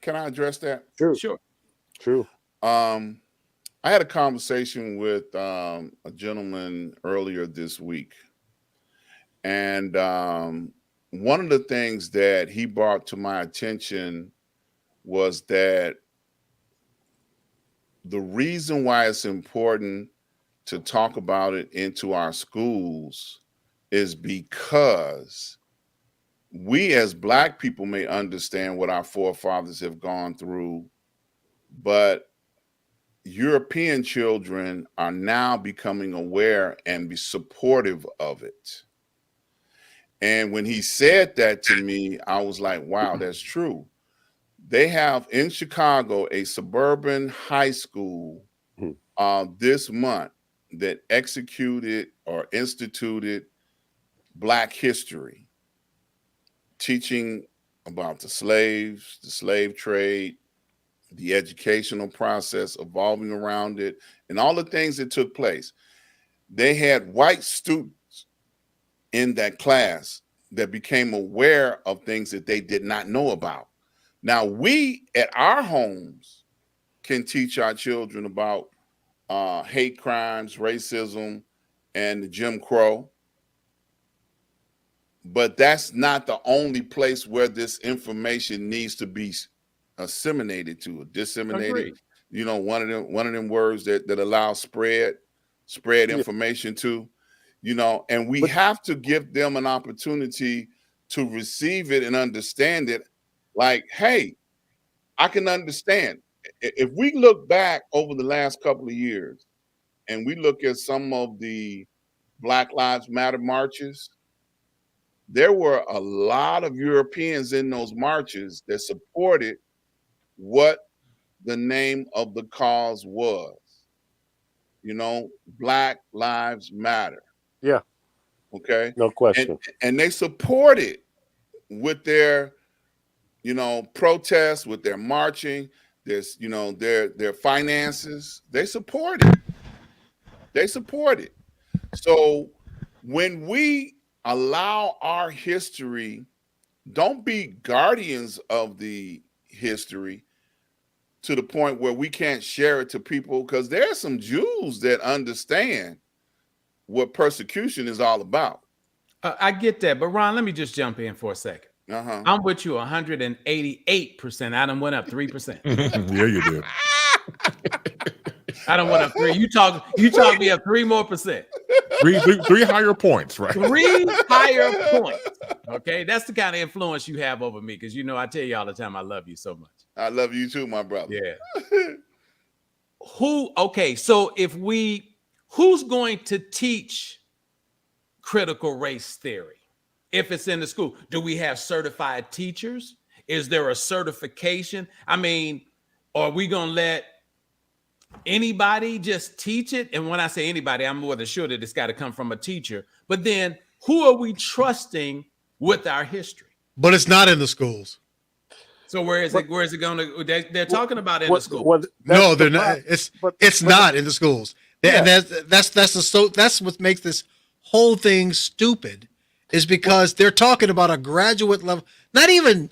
Can I address that? True. Sure. True. I had a conversation with a gentleman earlier this week, and one of the things that he brought to my attention was that the reason why it's important to talk about it into our schools is because we as Black people may understand what our forefathers have gone through, but European children are now becoming aware and be supportive of it. And when he said that to me, I was like, wow, that's true. They have in Chicago a suburban high school this month that executed or instituted Black history, teaching about the slaves, the slave trade, the educational process evolving around it, and all the things that took place. They had white students in that class that became aware of things that they did not know about. Now, we at our homes can teach our children about hate crimes, racism, and the Jim Crow. But that's not the only place where this information needs to be disseminated. Agreed. You know, one of them words that allow spread information to, you know, and we have to give them an opportunity to receive it and understand it. Like, hey, I can understand. If we look back over the last couple of years and we look at some of the Black Lives Matter marches, there were a lot of Europeans in those marches that supported what the name of the cause was. You know, Black Lives Matter. Yeah. Okay. No question. And they supported with their, you know, protests, with their marching, there's, you know, their finances. They support it. They support it. So when we allow our history, don't be guardians of the history to the point where we can't share it to people, because there are some Jews that understand what persecution is all about. I get that, but Ron, let me just jump in for a second. I'm with you 188%. I done went up 3%. Yeah, you did. I done went up 3. You talk me up 3 more percent. Three higher points, right? 3 higher points. Okay, that's the kind of influence you have over me, because you know I tell you all the time I love you so much. I love you too, my brother. Yeah. So who's going to teach critical race theory if it's in the school? Do we have certified teachers? Is there a certification? I mean, are we going to let anybody just teach it? And when I say anybody, I'm more than sure that it's got to come from a teacher. But then who are we trusting with our history? But it's not in the schools. So where is it going to? They're talking about it in the school. No, they're not. It's not in the schools. That's what makes this whole thing stupid, is because they're talking about a graduate level, not even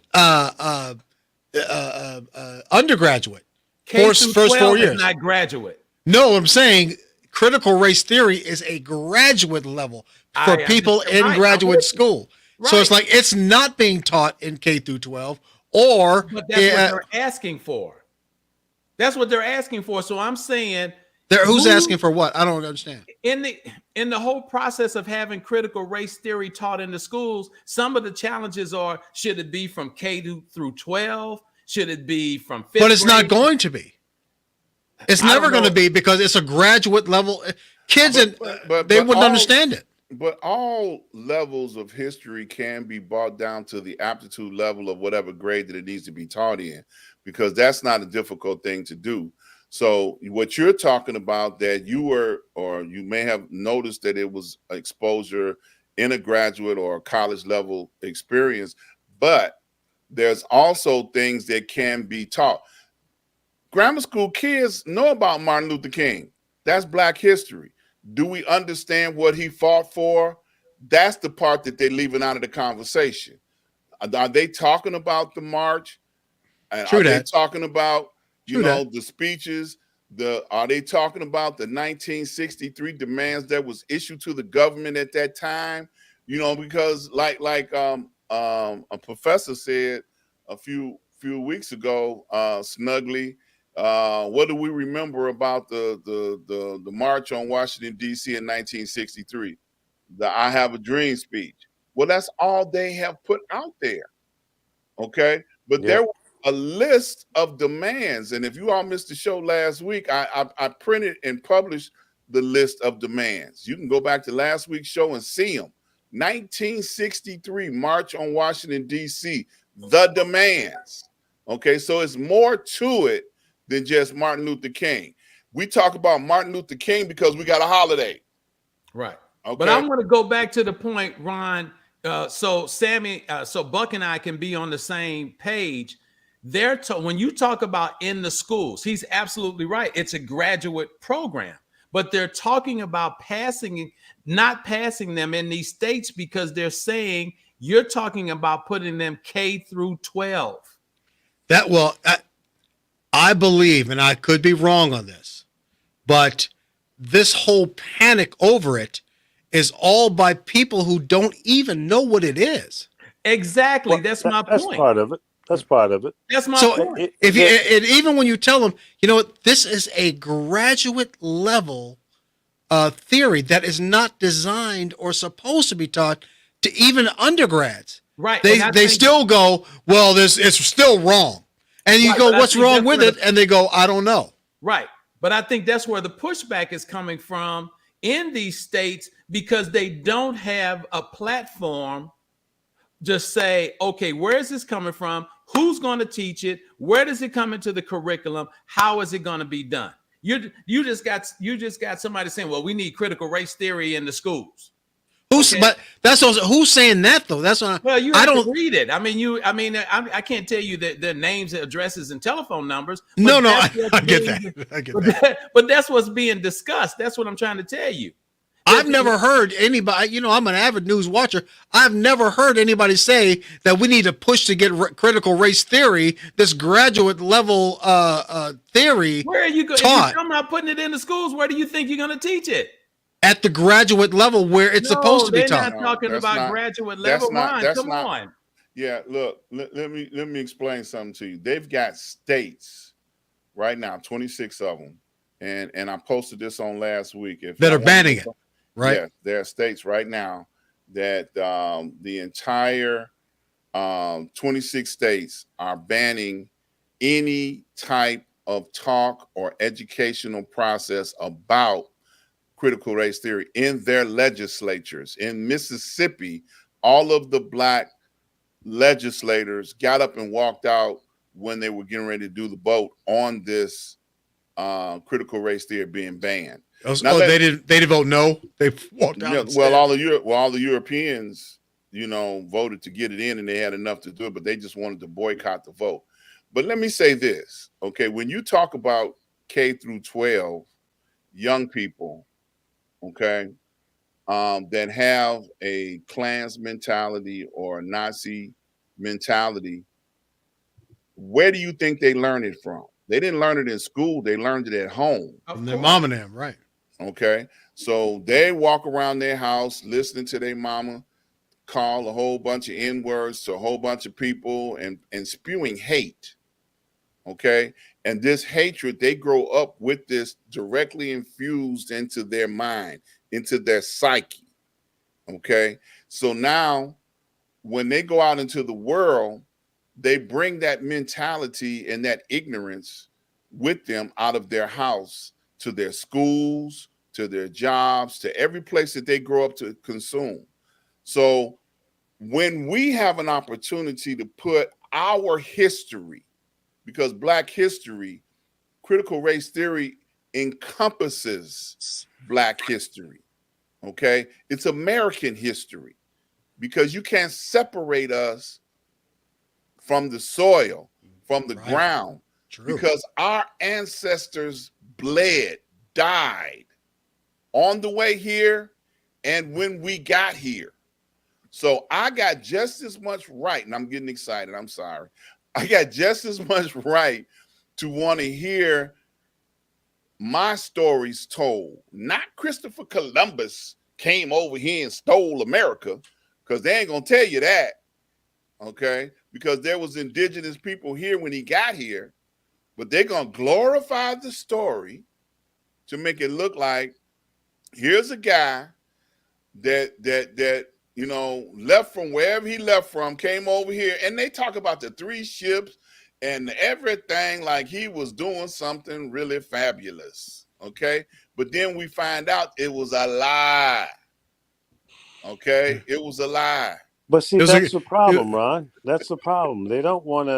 undergraduate. First 4 years, is not graduate. No, I'm saying critical race theory is a graduate level for people in graduate school. Right. So it's like it's not being taught in K through 12. But that's what they're asking for. That's what they're asking for. So I'm saying, who's asking for what? I don't understand. In the whole process of having critical race theory taught in the schools, some of the challenges are: should it be from K through 12? Should it be from 5th? But it's not going to be. It's never going to be, because it's a graduate level. Kids they wouldn't understand it. But all levels of history can be brought down to the aptitude level of whatever grade that it needs to be taught in, because that's not a difficult thing to do. So what you're talking about, that you may have noticed that it was exposure in a graduate or a college level experience, but there's also things that can be taught. Grammar school kids know about Martin Luther King. That's Black history. Do we understand what he fought for? That's the part that they're leaving out of the conversation. Are they talking about the march? And are they talking about, the speeches? Are they talking about the 1963 demands that was issued to the government at that time? Because like a professor said a few weeks ago, snugly. What do we remember about the March on Washington D.C. in 1963? The "I Have a Dream" speech. Well, that's all they have put out there. Okay, but there was a list of demands, and if you all missed the show last week, I printed and published the list of demands. You can go back to last week's show and see them. 1963 March on Washington D.C. The demands. Okay, so it's more to it than just Martin Luther King. We talk about Martin Luther King because we got a holiday. Right. Okay. But I'm going to go back to the point, Ron. So Sammy, so Buck and I can be on the same page. When you talk about in the schools, he's absolutely right. It's a graduate program, but they're talking about not passing them in these states because they're saying you're talking about putting them K through 12. I believe, and I could be wrong on this, but this whole panic over it is all by people who don't even know what it is. Exactly. That's my point. That's part of it. That's part of it. That's my point. Even when you tell them, you know what, this is a graduate level theory that is not designed or supposed to be taught to even undergrads. Right. They still go, well, it's still wrong. And you go, what's wrong with it? And they go, I don't know. Right. But I think that's where the pushback is coming from in these states because they don't have a platform. Just say, okay, where is this coming from? Who's going to teach it? Where does it come into the curriculum? How is it going to be done? You just got somebody saying, well, we need critical race theory in the schools. But that's also, who's saying that though? That's what you have to read it. I can't tell you the names, addresses, and telephone numbers. No, I get that. I get that. But that's what's being discussed. That's what I'm trying to tell you. I've never heard anybody, I'm an avid news watcher. I've never heard anybody say that we need to push to get critical race theory, this graduate level theory. Where are you going? Taught. If you're not putting it in the schools, where do you think you're going to teach it? At the graduate level where it's supposed to be taught. They're not talking about graduate level. Come on. Yeah, look, let me explain something to you. They've got states right now, 26 of them, and I posted this on last week. That are banning it, right? Yeah, there are states right now that the entire 26 states are banning any type of talk or educational process about critical race theory in their legislatures. In Mississippi, all of the black legislators got up and walked out when they were getting ready to do the vote on this critical race theory being banned. They didn't vote no. They walked out. All the Europeans, voted to get it in, and they had enough to do it, but they just wanted to boycott the vote. But let me say this, okay? When you talk about K through 12 young people, okay, that have a Klans mentality or a Nazi mentality, where do you think they learn it from? They didn't learn it in school. They learned it at home. From their mom and them, right? Okay, so they walk around their house listening to their mama call a whole bunch of N-words to a whole bunch of people and spewing hate. Okay, and this hatred, they grow up with this directly infused into their mind, into their psyche. Okay, so now when they go out into the world, they bring that mentality and that ignorance with them out of their house to their schools, to their jobs, to every place that they grow up to consume. So when we have an opportunity to put our history, because Black history, critical race theory encompasses Black history, okay? It's American history, because you can't separate us from the soil, from the ground. True. Because our ancestors bled, died on the way here and when we got here. So I got just as much right, and I'm getting excited, I'm sorry. I got just as much right to want to hear my stories told. Not Christopher Columbus came over here and stole America, because they ain't going to tell you that. okay? Because there was indigenous people here when he got here, but they're gonna glorify the story to make it look like here's a guy that you know left from wherever he left from, came over here, and they talk about the 3 ships and everything like he was doing something really fabulous, okay? But then we find out it was a lie, okay? It was a lie. But see, that's the problem, Ron. That's the problem. They don't want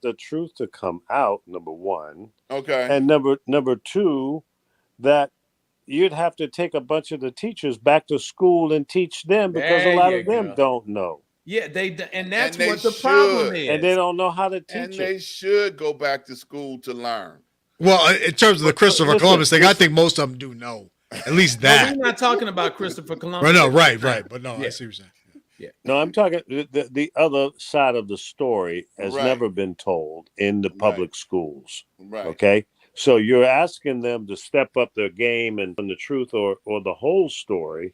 the truth to come out, number one. Okay. And number two, that you'd have to take a bunch of the teachers back to school and teach them, because a lot of them don't know. Yeah, and that's what the problem is. And they don't know how to teach and they should go back to school to learn. Well, in terms of the Christopher Columbus thing, I think most of them do know. At least that. No, we're not talking about Christopher Columbus. No, right. But no, I see what you're saying. Yeah. No, I'm talking the other side of the story has never been told in the public schools. Right. Okay. So you're asking them to step up their game and the truth or the whole story,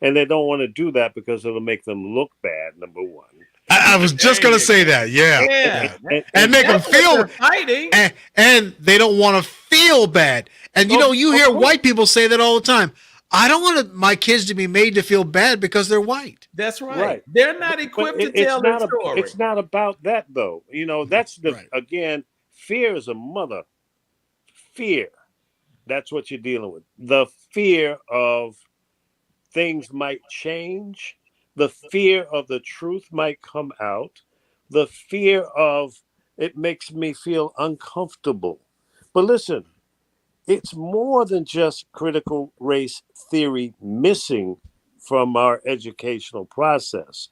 and they don't want to do that because it'll make them look bad, number one. I was just going to say that, yeah. And make them feel fighting. And they don't want to feel bad. And, you hear white people say that all the time. I don't want my kids to be made to feel bad because they're white. That's right. They're not equipped to tell their story. It's not about that, though. That's again, fear is a mother. Fear. That's what you're dealing with. The fear of things might change. The fear of the truth might come out. The fear of it makes me feel uncomfortable. But listen, it's more than just critical race theory missing from our educational process.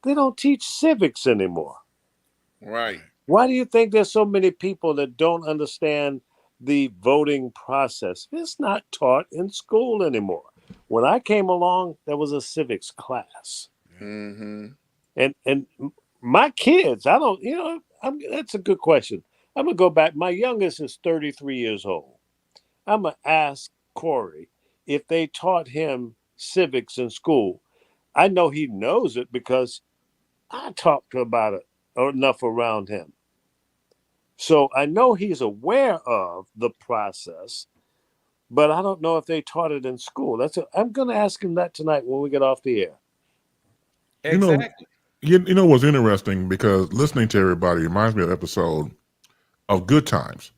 They don't teach civics anymore. Right. Why do you think there's so many people that don't understand the voting process? It's not taught in school anymore. When I came along, there was a civics class. Mm-hmm. And my kids, that's a good question. I'm going to go back. My youngest is 33 years old. I'm going to ask Corey if they taught him civics in school. I know he knows it because I talked about it enough around him. So I know he's aware of the process, but I don't know if they taught it in school. I'm going to ask him that tonight when we get off the air. Exactly. You know what's interesting, because listening to everybody reminds me of an episode of Good Times.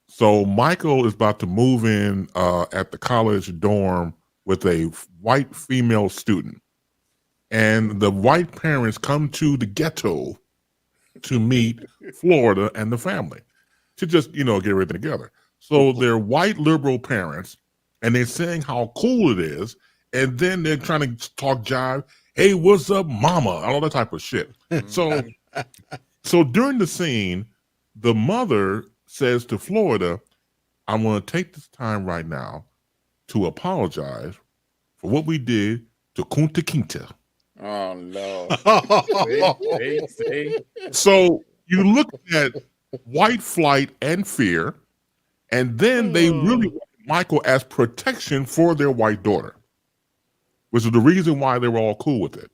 So Michael is about to move in at the college dorm with a white female student. And the white parents come to the ghetto to meet Florida and the family to just, get everything together. So they're white liberal parents, and they're saying how cool it is. And then they're trying to talk jive. Hey, what's up, mama? All that type of shit. So during the scene, the mother says to Florida, I want to take this time right now to apologize for what we did to Kunta Kinte. Oh, no. So you look at white flight and fear, and then they really want Michael as protection for their white daughter, which is the reason why they were all cool with it.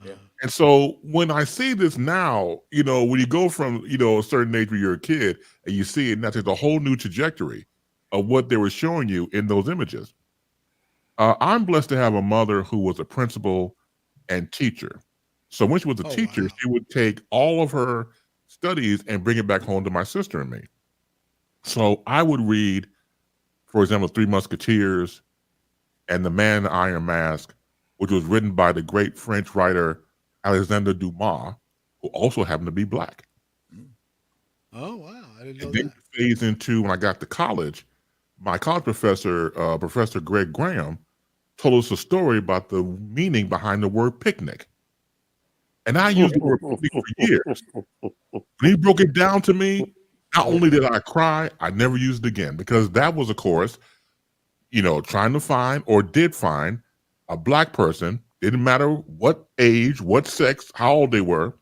Yeah. And so when I see this now, when you go from, a certain age when you're a kid and you see it, now there's a whole new trajectory of what they were showing you in those images. I'm blessed to have a mother who was a principal and teacher. So when she was a teacher, she would take all of her studies and bring it back home to my sister and me. So I would read, for example, Three Musketeers and The Man in the Iron Mask, which was written by the great French writer Alexandre Dumas, who also happened to be black. Oh, wow. I didn't know and then that. it phased into, when I got to college, my college professor, Professor Greg Graham, told us a story about the meaning behind the word picnic. And I used the word picnic for years. When he broke it down to me, not only did I cry, I never used it again, because that was, of course, trying to find or did find a black person, didn't matter what age, what sex, how old they were,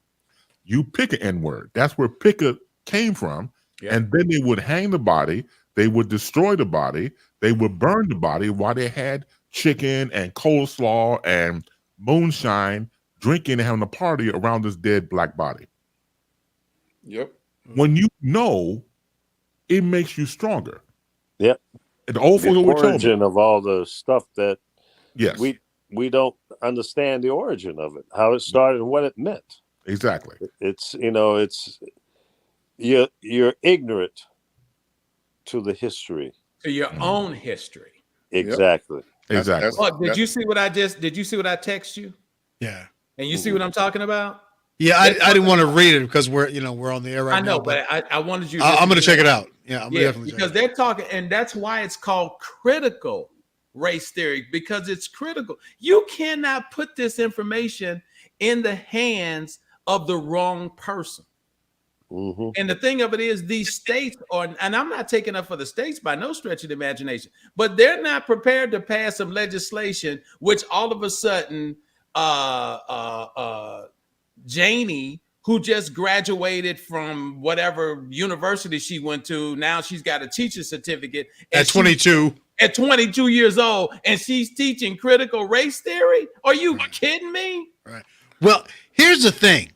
you pick an N-word. That's where picker came from. Yeah. And then they would hang the body, they would destroy the body, they would burn the body while they had chicken and coleslaw and moonshine drinking and having a party around this dead black body. Yep. When you know, it makes you stronger. Yep. And the old The folks always told me. origin of all the stuff that Yes, we don't understand the origin of it, how it started and what it meant. exactly. It's you're ignorant to the history. To your own history. Exactly. Exactly. Look, did you see what I text you? Yeah. And you see what I'm talking about? Yeah, I didn't want to read it because we're on the air right now. I know, but I wanted you to I'm going to check it out. Yeah, I'm definitely because they're talking, and that's why it's called critical race theory, because it's critical. You cannot put this information in the hands of the wrong person. Mm-hmm. And the thing of it is, these states are, and I'm not taking up for the states by no stretch of the imagination, but they're not prepared to pass some legislation, which all of a sudden, Janie, who just graduated from whatever university she went to, now she's got a teacher's certificate at 22. At 22 years old, and she's teaching critical race theory? Are you kidding me? Right. Well, here's the thing.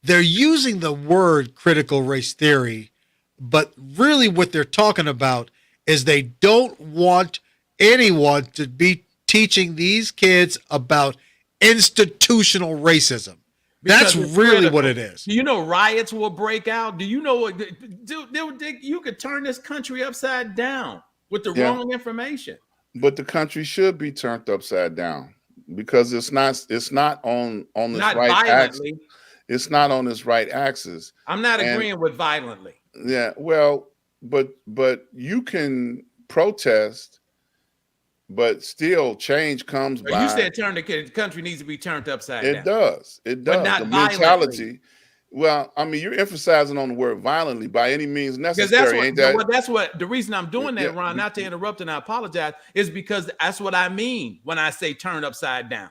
They're using the word critical race theory, but really what they're talking about is they don't want anyone to be teaching these kids about institutional racism. That's really what it is. Do you know riots will break out? Do you know what? Dude, you could turn this country upside down with the wrong information. But the country should be turned upside down because it's not on this not right violently. axis. It's not on this right axis. I'm not agreeing with violently. Yeah, well, but you can protest, but still change comes by. You said the country needs to be turned upside down. It does. But not the violently. mentality. Well, I mean, you're emphasizing on the word violently by any means necessary. That's what the reason I'm doing that, Ron, not to interrupt and I apologize, is because that's what I mean when I say turn upside down.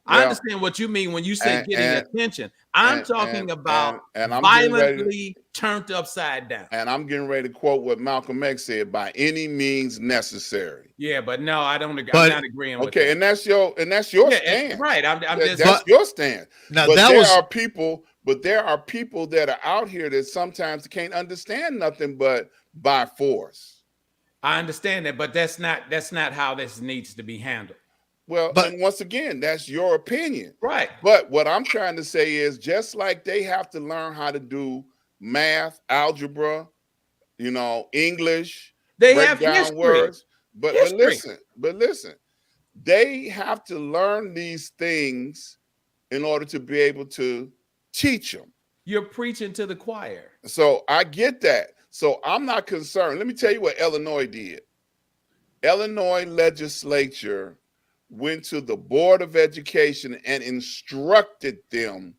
I understand what you mean when you say getting attention. I'm talking about violently turned upside down. And I'm getting ready to quote what Malcolm X said: "By any means necessary." Yeah, but no, I don't agree. I'm not agreeing with that. And that's your stand. Right. That's your stand. Now but there are people that are out here that sometimes can't understand nothing but by force. I understand that, but that's not how this needs to be handled. Well, and once again, that's your opinion. Right. But what I'm trying to say is just like they have to learn how to do math, algebra, English, they break have down history. Words. But listen, they have to learn these things in order to be able to teach them. You're preaching to the choir. So I get that. So I'm not concerned. Let me tell you what Illinois did. Illinois legislature went to the Board of Education and instructed them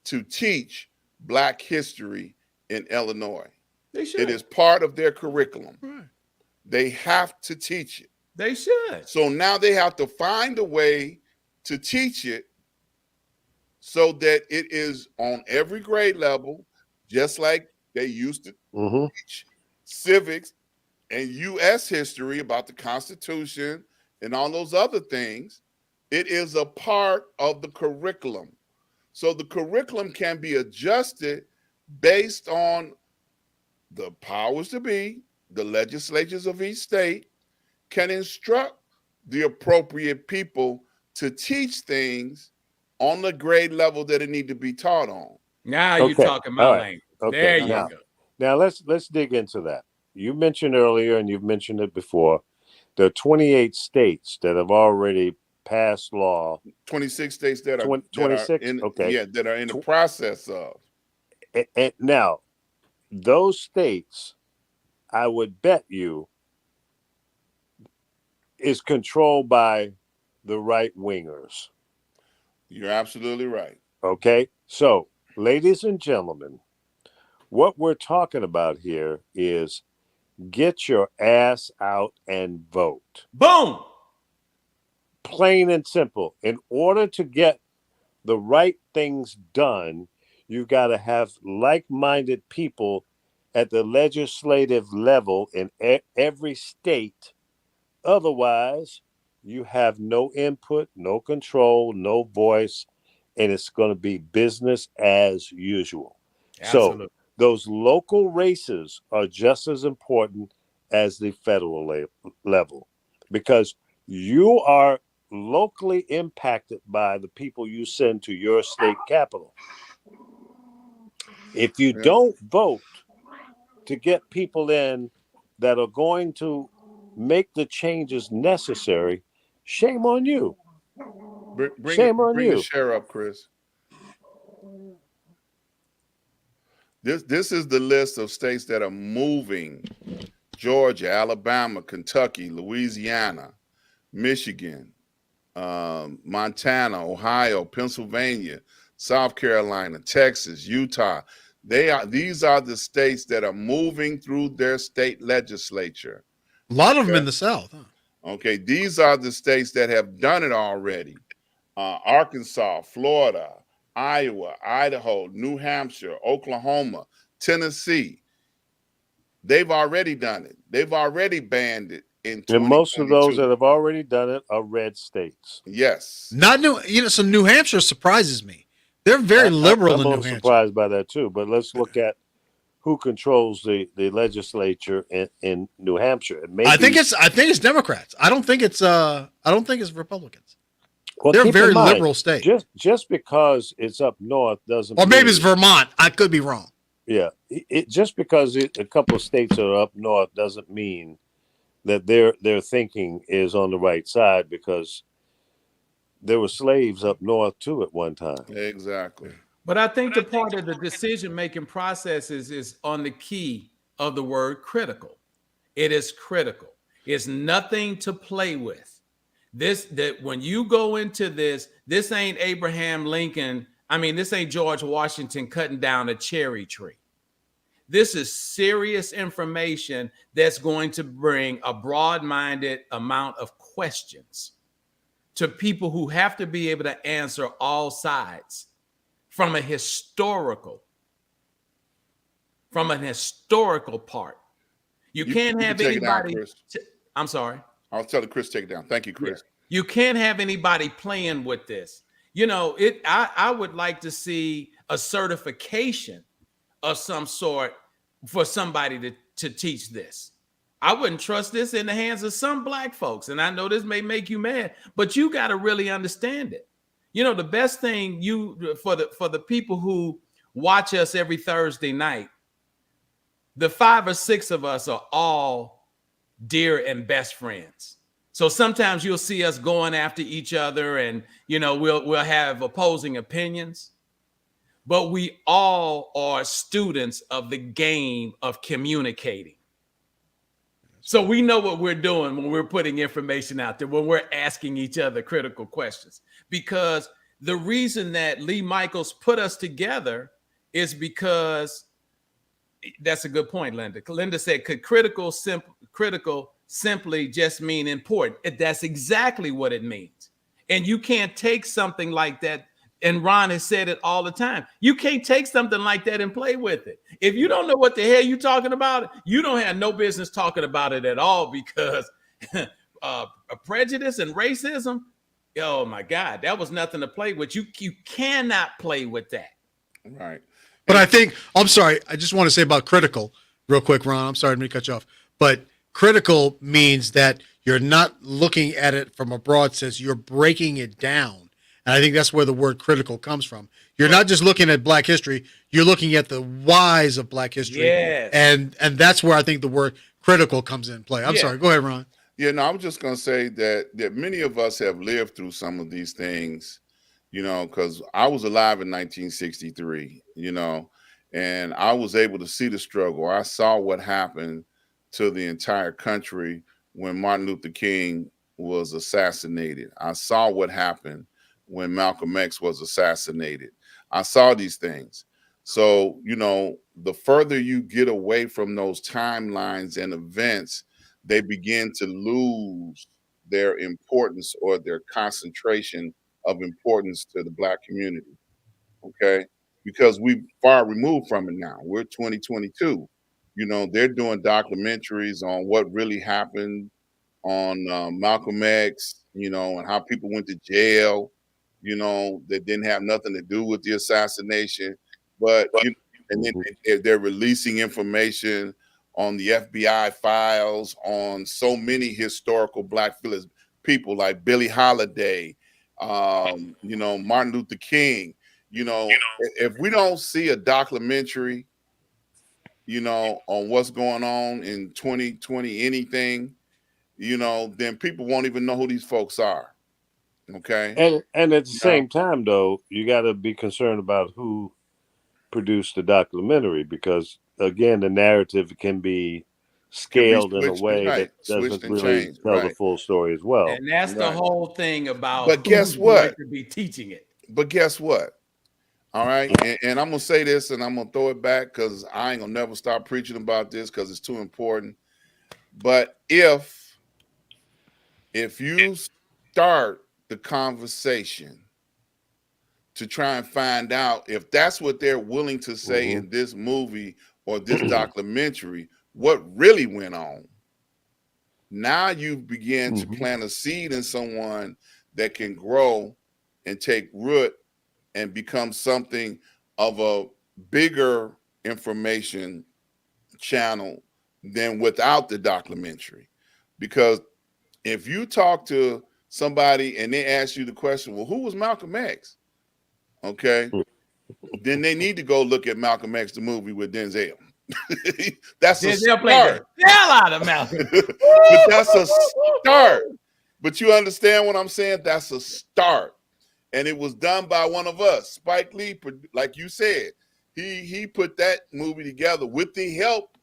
to teach Black history in Illinois. They should. It is part of their curriculum. Right. They have to teach it. They should. So now they have to find a way to teach it so that it is on every grade level, just like they used to teach civics and U.S. history about the Constitution and all those other things. It is a part of the curriculum. So the curriculum can be adjusted based on the powers to be, the legislatures of each state can instruct the appropriate people to teach things on the grade level that it need to be taught on. Now you're talking my language. Okay. There you go. Now let's dig into that. You mentioned earlier, and you've mentioned it before, there are 28 states that have already passed law. 26 states that are 26. That are in the process of. And now, those states, I would bet you, is controlled by the right wingers. You're absolutely right. Okay, so ladies and gentlemen, what we're talking about here is get your ass out and vote. Boom. Plain and simple. In order to get the right things done, you got to have like-minded people at the legislative level in every state. Otherwise, you have no input, no control, no voice, and it's going to be business as usual. Absolutely. So those local races are just as important as the federal level, because you are locally impacted by the people you send to your state capital. If you don't vote to get people in that are going to make the changes necessary, shame on you. Shame on bring you. the share up, Chris. This is the list of states that are moving: Georgia, Alabama, Kentucky, Louisiana, Michigan, Montana, Ohio, Pennsylvania, South Carolina, Texas, Utah. These are the states that are moving through their state legislature. A lot of them in the South. Huh? Okay, these are the states that have done it already. Arkansas, Florida, Iowa, Idaho, New Hampshire, Oklahoma, Tennessee. They've already done it. They've already banned it in 2022. And most of those that have already done it are red states. Yes. Not New, so New Hampshire surprises me. They're very liberal in New Hampshire. I'm surprised by that too. But let's look at who controls the legislature in New Hampshire. Maybe, I think it's Democrats. I don't think it's Republicans. Well, they're a very liberal state. Just because it's up north doesn't. Or maybe it's Vermont. I could be wrong. Yeah, just because a couple of states are up north doesn't mean that their thinking is on the right side, because there were slaves up north too at one time. Exactly. But I think the part of the decision-making process is on the key of the word critical. It is critical. It's nothing to play with. That when you go into this ain't Abraham Lincoln. I mean, this ain't George Washington cutting down a cherry tree. This is serious information that's going to bring a broad-minded amount of questions to people who have to be able to answer all sides from an historical part. You can't have anybody. I'm sorry. I'll tell Chris take it down. Thank you, Chris. Yeah. You can't have anybody playing with this. I would like to see a certification of some sort for somebody to teach this. I wouldn't trust this in the hands of some black folks. And I know this may make you mad, but you got to really understand it. The best thing for the people who watch us every Thursday night, the 5 or 6 of us are all dear and best friends. So sometimes you'll see us going after each other, and we'll have opposing opinions, but we all are students of the game of communicating. So we know what we're doing when we're putting information out there, when we're asking each other critical questions, because the reason that Lee Michaels put us together is because that's a good point, Linda. Linda said, could critical simply just mean important? That's exactly what it means. And you can't take something like that. And Ron has said it all the time. You can't take something like that and play with it. If you don't know what the hell you're talking about, you don't have no business talking about it at all, because prejudice and racism, oh my God, that was nothing to play with. You cannot play with that. Right. But I think, I'm sorry, I just want to say about critical real quick, Ron. I'm sorry to cut you off. But critical means that you're not looking at it from a broad sense. You're breaking it down. And I think that's where the word critical comes from. You're not just looking at Black history. You're looking at the whys of Black history. Yes. And that's where I think the word critical comes in play. I'm sorry. Go ahead, Ron. Yeah, no, I was just going to say that many of us have lived through some of these things, because I was alive in 1963, and I was able to see the struggle. I saw what happened to the entire country when Martin Luther King was assassinated. I saw what happened when Malcolm X was assassinated. I saw these things. So, the further you get away from those timelines and events, they begin to lose their importance or their concentration of importance to the Black community. Okay? Because we're far removed from it now. We're 2022. They're doing documentaries on what really happened on Malcolm X, and how people went to jail. you know, that didn't have nothing to do with the assassination. But and then they're releasing information on the FBI files on so many historical Black people like Billie Holiday, you know, Martin Luther King. You know, if we don't see a documentary, you know, on what's going on in 2020, anything, you know, then people won't even know who these folks are. Okay. And at the same time, though, you got to be concerned about who produced the documentary, because again, the narrative can be scaled in a way that doesn't really tell the full story as well. And that's the whole thing about. But guess what? To be teaching it. But guess what? All right, and I'm gonna say this, and I'm gonna throw it back because I ain't gonna never stop preaching about this because it's too important. But if you start the conversation to try and find out if that's what they're willing to say in this movie or this documentary, what really went on, now you begin to plant a seed in someone that can grow and take root and become something of a bigger information channel than without the documentary. Because if you talk to somebody and they ask you the question, well, who was Malcolm X? Okay, then they need to go look at Malcolm X, the movie with Denzel. That's a start. The hell out of Malcolm. But that's a start. But you understand what I'm saying? That's a start. And it was done by one of us, Spike Lee, like you said. He put that movie together with the help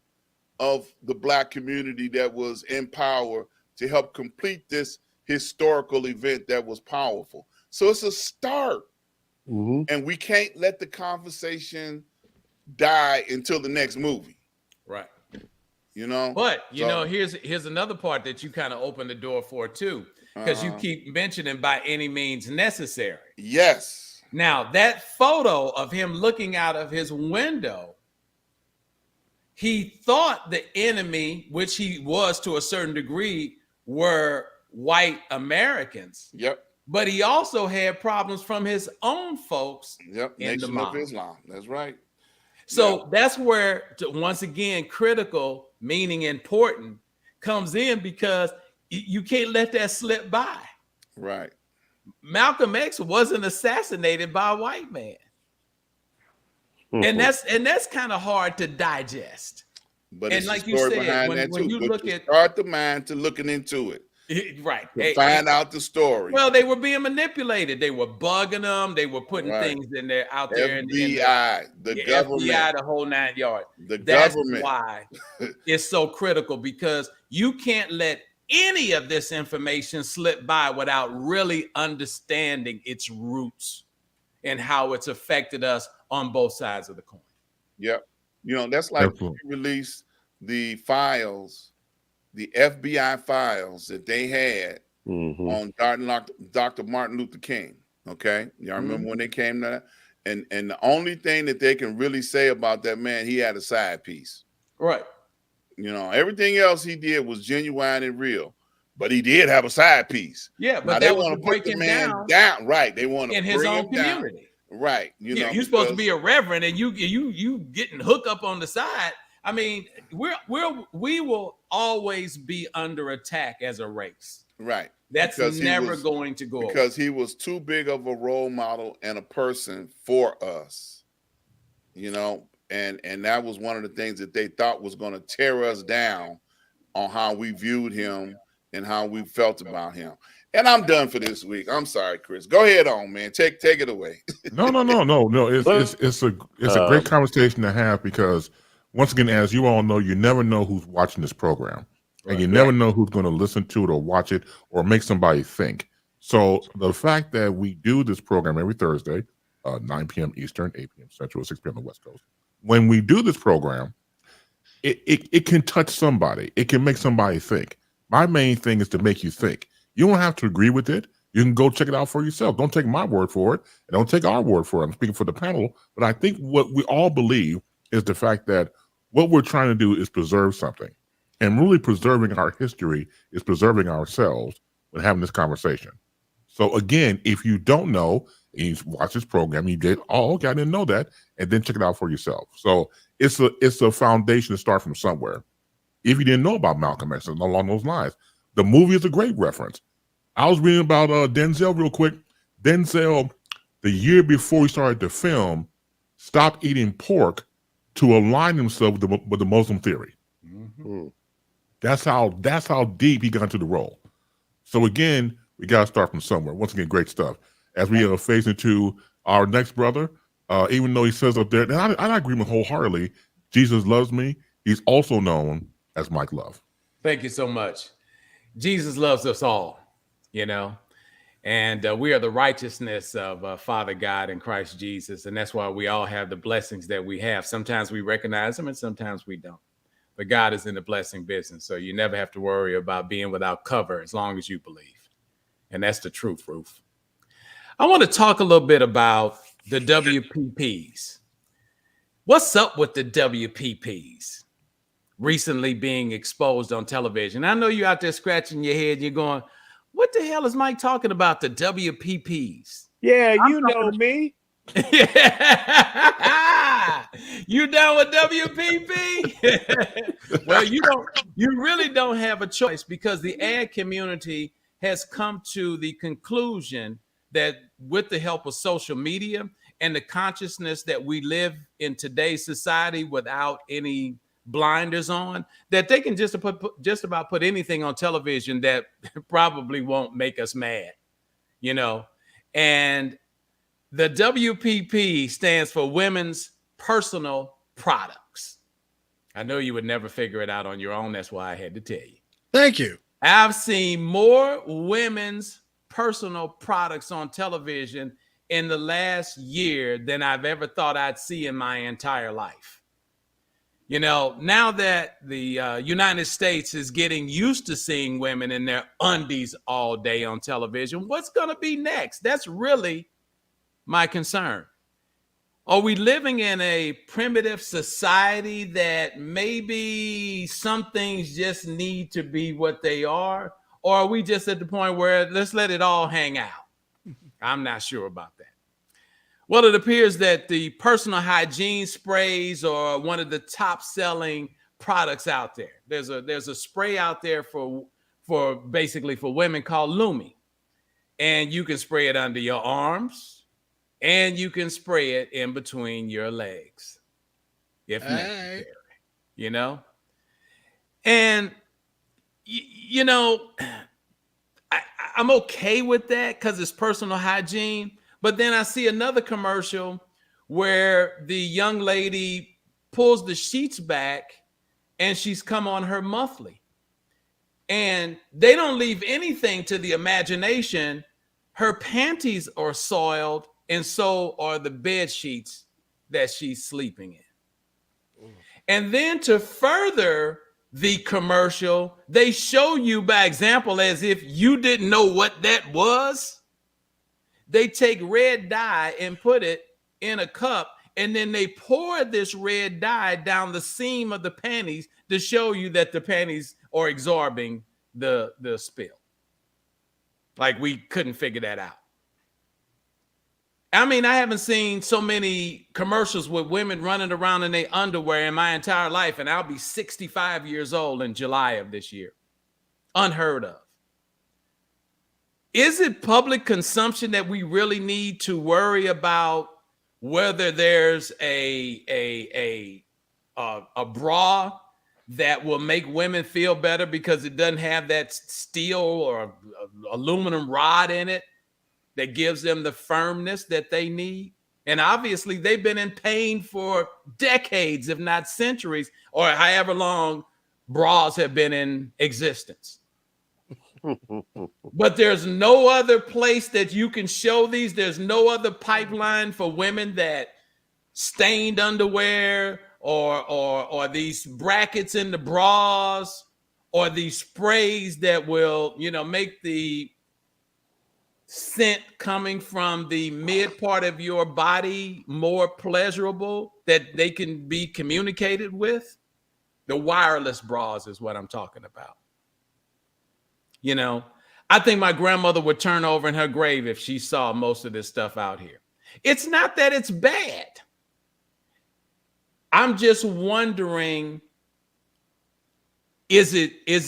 of the Black community that was in power to help complete this historical event that was powerful. So it's a start. And we can't let the conversation die until the next movie. Right. You know? But, you know, here's another part that you kind of open the door for, too. Because you keep mentioning by any means necessary. Yes. Now, that photo of him looking out of his window, he thought the enemy, which he was to a certain degree, were white Americans. Yep. But he also had problems from his own folks. Yep. In Nation the of Islam. That's right. So that's where, once again, critical, meaning important, comes in, because you can't let that slip by. Right. Malcolm X wasn't assassinated by a white man. And that's kind of hard to digest. But and it's like the you story said, behind when that too. you look at, start the mind to looking into it. Right. To find out the story. Well, they were being manipulated. They were bugging them. They were putting things in there out there. FBI, the government. FBI, the whole 9 yards. The That's government. why it's so critical, because you can't let any of this information slip by without really understanding its roots and how it's affected us on both sides of the coin. Yep. You know, that's like when you release the files, the FBI files that they had on Dr. Martin Luther King. Okay. Y'all remember when they came to that? And the only thing that they can really say about that man, he had a side piece. Right. You know, everything else he did was genuine and real, but he did have a side piece. Yeah, but now, they want to break him down. Right. They want to in his own community. Down. Right. You know, you're supposed to be a reverend, and you getting hooked up on the side. I mean, we will always be under attack as a race. Right. That's never going to go because he was too big of a role model and a person for us. You know, and that was one of the things that they thought was going to tear us down on how we viewed him and how we felt about him. And I'm done for this week. I'm sorry, Chris. Go ahead on, man. Take it away. No. It's a great conversation to have, because once again, as you all know, you never know who's watching this program, and you never know who's going to listen to it or watch it or make somebody think. So the fact that we do this program every Thursday, 9 p.m. Eastern, 8 p.m. Central, 6 p.m. on the West Coast. When we do this program, it can touch somebody. It can make somebody think. My main thing is to make you think. You don't have to agree with it. You can go check it out for yourself. Don't take my word for it, and don't take our word for it. I'm speaking for the panel, but I think what we all believe is the fact that what we're trying to do is preserve something. And really preserving our history is preserving ourselves when having this conversation. So again, if you don't know, and you watch this program, you get, oh, okay, I didn't know that, and then check it out for yourself. So it's a foundation to start from somewhere. If you didn't know about Malcolm X and along those lines, the movie is a great reference. I was reading about Denzel real quick. Denzel, the year before he started the film, stopped eating pork to align himself with the Muslim theory. Mm-hmm. That's how deep he got into the role. So again, we got to start from somewhere. Once again, great stuff. As we face into our next brother, even though he says up there, and I agree with him wholeheartedly, Jesus loves me, he's also known as Mike Love. Thank you so much. Jesus loves us all, and we are the righteousness of Father God in Christ Jesus. And that's why we all have the blessings that we have. Sometimes we recognize them and sometimes we don't. But God is in the blessing business. So you never have to worry about being without cover as long as you believe. And that's the truth, Ruth. I want to talk a little bit about the WPPs. What's up with the WPPs recently being exposed on television? I know you're out there scratching your head. You're going, what the hell is Mike talking about, the WPPs? Yeah, you know me. You down with WPP? Well, you really don't have a choice, because the ad community has come to the conclusion that with the help of social media and the consciousness that we live in today's society without any blinders on, that they can just about put anything on television that probably won't make us mad, and the WPP stands for Women's Personal Products. I know you would never figure it out on your own. That's why I had to tell you. Thank you. I've seen more women's personal products on television in the last year than I've ever thought I'd see in my entire life. Now that the United States is getting used to seeing women in their undies all day on television, what's going to be next? That's really my concern. Are we living in a primitive society that maybe some things just need to be what they are? Or are we just at the point where let's let it all hang out? I'm not sure about that. Well, it appears that the personal hygiene sprays are one of the top selling products out there. There's a spray out there for basically for women called Lumi. And you can spray it under your arms, and you can spray it in between your legs if necessary, And, I'm okay with that because it's personal hygiene. But then I see another commercial where the young lady pulls the sheets back and she's come on her monthly. And they don't leave anything to the imagination. Her panties are soiled, and so are the bed sheets that she's sleeping in. And then to further the commercial, they show you by example, as if you didn't know what that was. They take red dye and put it in a cup, and then they pour this red dye down the seam of the panties to show you that the panties are absorbing the spill. Like we couldn't figure that out. I mean, I haven't seen so many commercials with women running around in their underwear in my entire life, and I'll be 65 years old in July of this year. Unheard of. Is it public consumption that we really need to worry about whether there's a bra that will make women feel better because it doesn't have that steel or aluminum rod in it that gives them the firmness that they need? And obviously they've been in pain for decades, if not centuries, or however long bras have been in existence. But there's no other place that you can show these. There's no other pipeline for women that stained underwear or these brackets in the bras or these sprays that will, make the scent coming from the mid part of your body more pleasurable, that they can be communicated with. The wireless bras is what I'm talking about. I think my grandmother would turn over in her grave if she saw most of this stuff out here. It's not that it's bad. I'm just wondering, is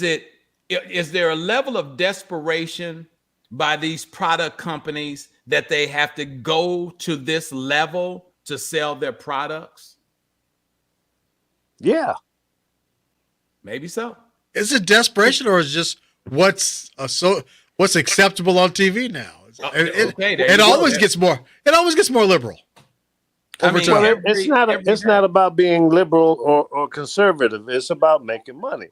there a level of desperation by these product companies that they have to go to this level to sell their products? Yeah. Maybe so. Is it desperation, or is it just what's acceptable on TV now? It always gets more. It always gets more liberal. It's not about being liberal or conservative. It's about making money,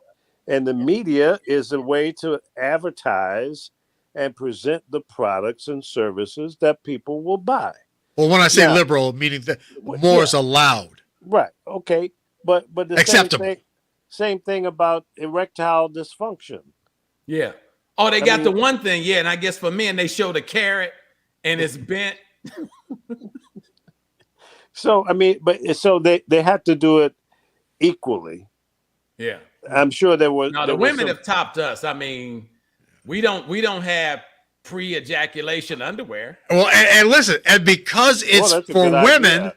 and the media is a way to advertise and present the products and services that people will buy. Well, when I say liberal, meaning that more is allowed. Right. Okay. But the acceptable. Same thing about erectile dysfunction. Yeah. Oh, they got the one thing. Yeah. And I guess for men, they show the carrot and it's bent. So, so they have to do it equally. Yeah. I'm sure there was. No, the women have topped us. I mean, we don't have pre-ejaculation underwear. Well, and listen, and because it's for women,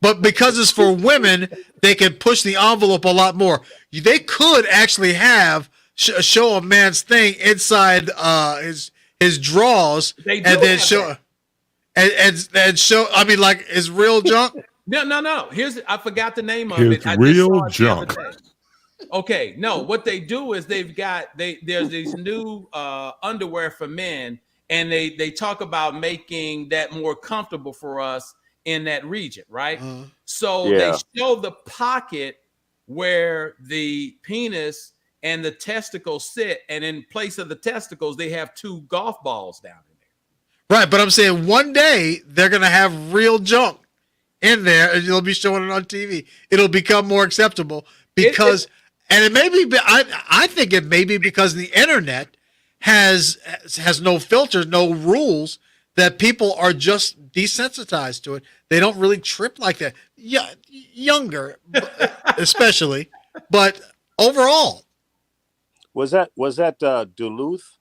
but because it's for women, they can push the envelope a lot more. They could actually have show a man's thing inside his drawers, and then show and show. I mean, like his real junk. No. I forgot the name of it. His real junk. Okay, no. What they do is there's these new underwear for men, and they talk about making that more comfortable for us in that region, right? So they show the pocket where the penis and the testicles sit, and in place of the testicles, they have 2 golf balls down in there. Right, but I'm saying one day they're gonna have real junk in there, and you'll be showing it on TV. It'll become more acceptable because, and it may be. I think it may be because the internet has no filters, no rules, that people are just desensitized to it. They don't really trip like that. Yeah, younger, especially, but overall. Was that Duluth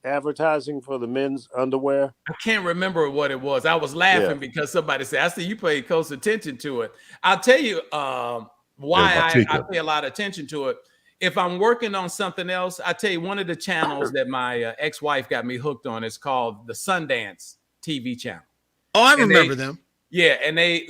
advertising for the men's underwear? I can't remember what it was. I was laughing because somebody said, I see you paid close attention to it. I'll tell you why I pay a lot of attention to it. If I'm working on something else, I tell you, one of the channels that my ex-wife got me hooked on is called the Sundance TV channel. Oh, I remember them. Yeah, and they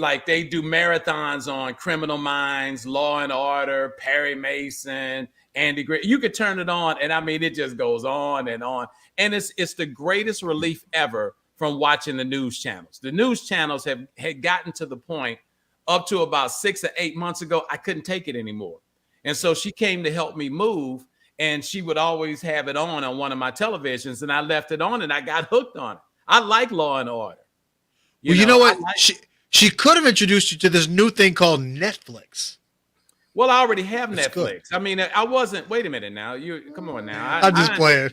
do marathons on Criminal Minds, Law and Order, Perry Mason, Andy Gray. You could turn it on, and I mean, it just goes on and on. And it's the greatest relief ever from watching the news channels. The news channels had gotten to the point up to about 6 or 8 months ago, I couldn't take it anymore. And so she came to help me move, and she would always have it on one of my televisions, and I left it on, and I got hooked on it. I like Law and Order. You know what? She could have introduced you to this new thing called Netflix. Well, I already have Netflix. Good. I mean, I wasn't. Wait a minute now. Come on now. I'm just playing.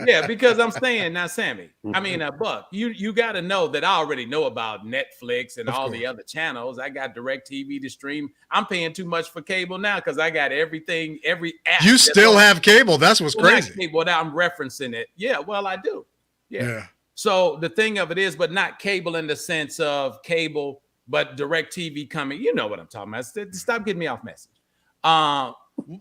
Yeah, because I'm saying now, Sammy. I mean, Buck. You got to know that I already know about Netflix and all the other channels. I got DirecTV to stream. I'm paying too much for cable now because I got everything, every app. You still have cable. That's what's crazy. Cable, now I'm referencing it. Yeah, well, I do. Yeah. So the thing of it is, but not cable in the sense of cable, but DirecTV coming. You know what I'm talking about. Stop getting me off message.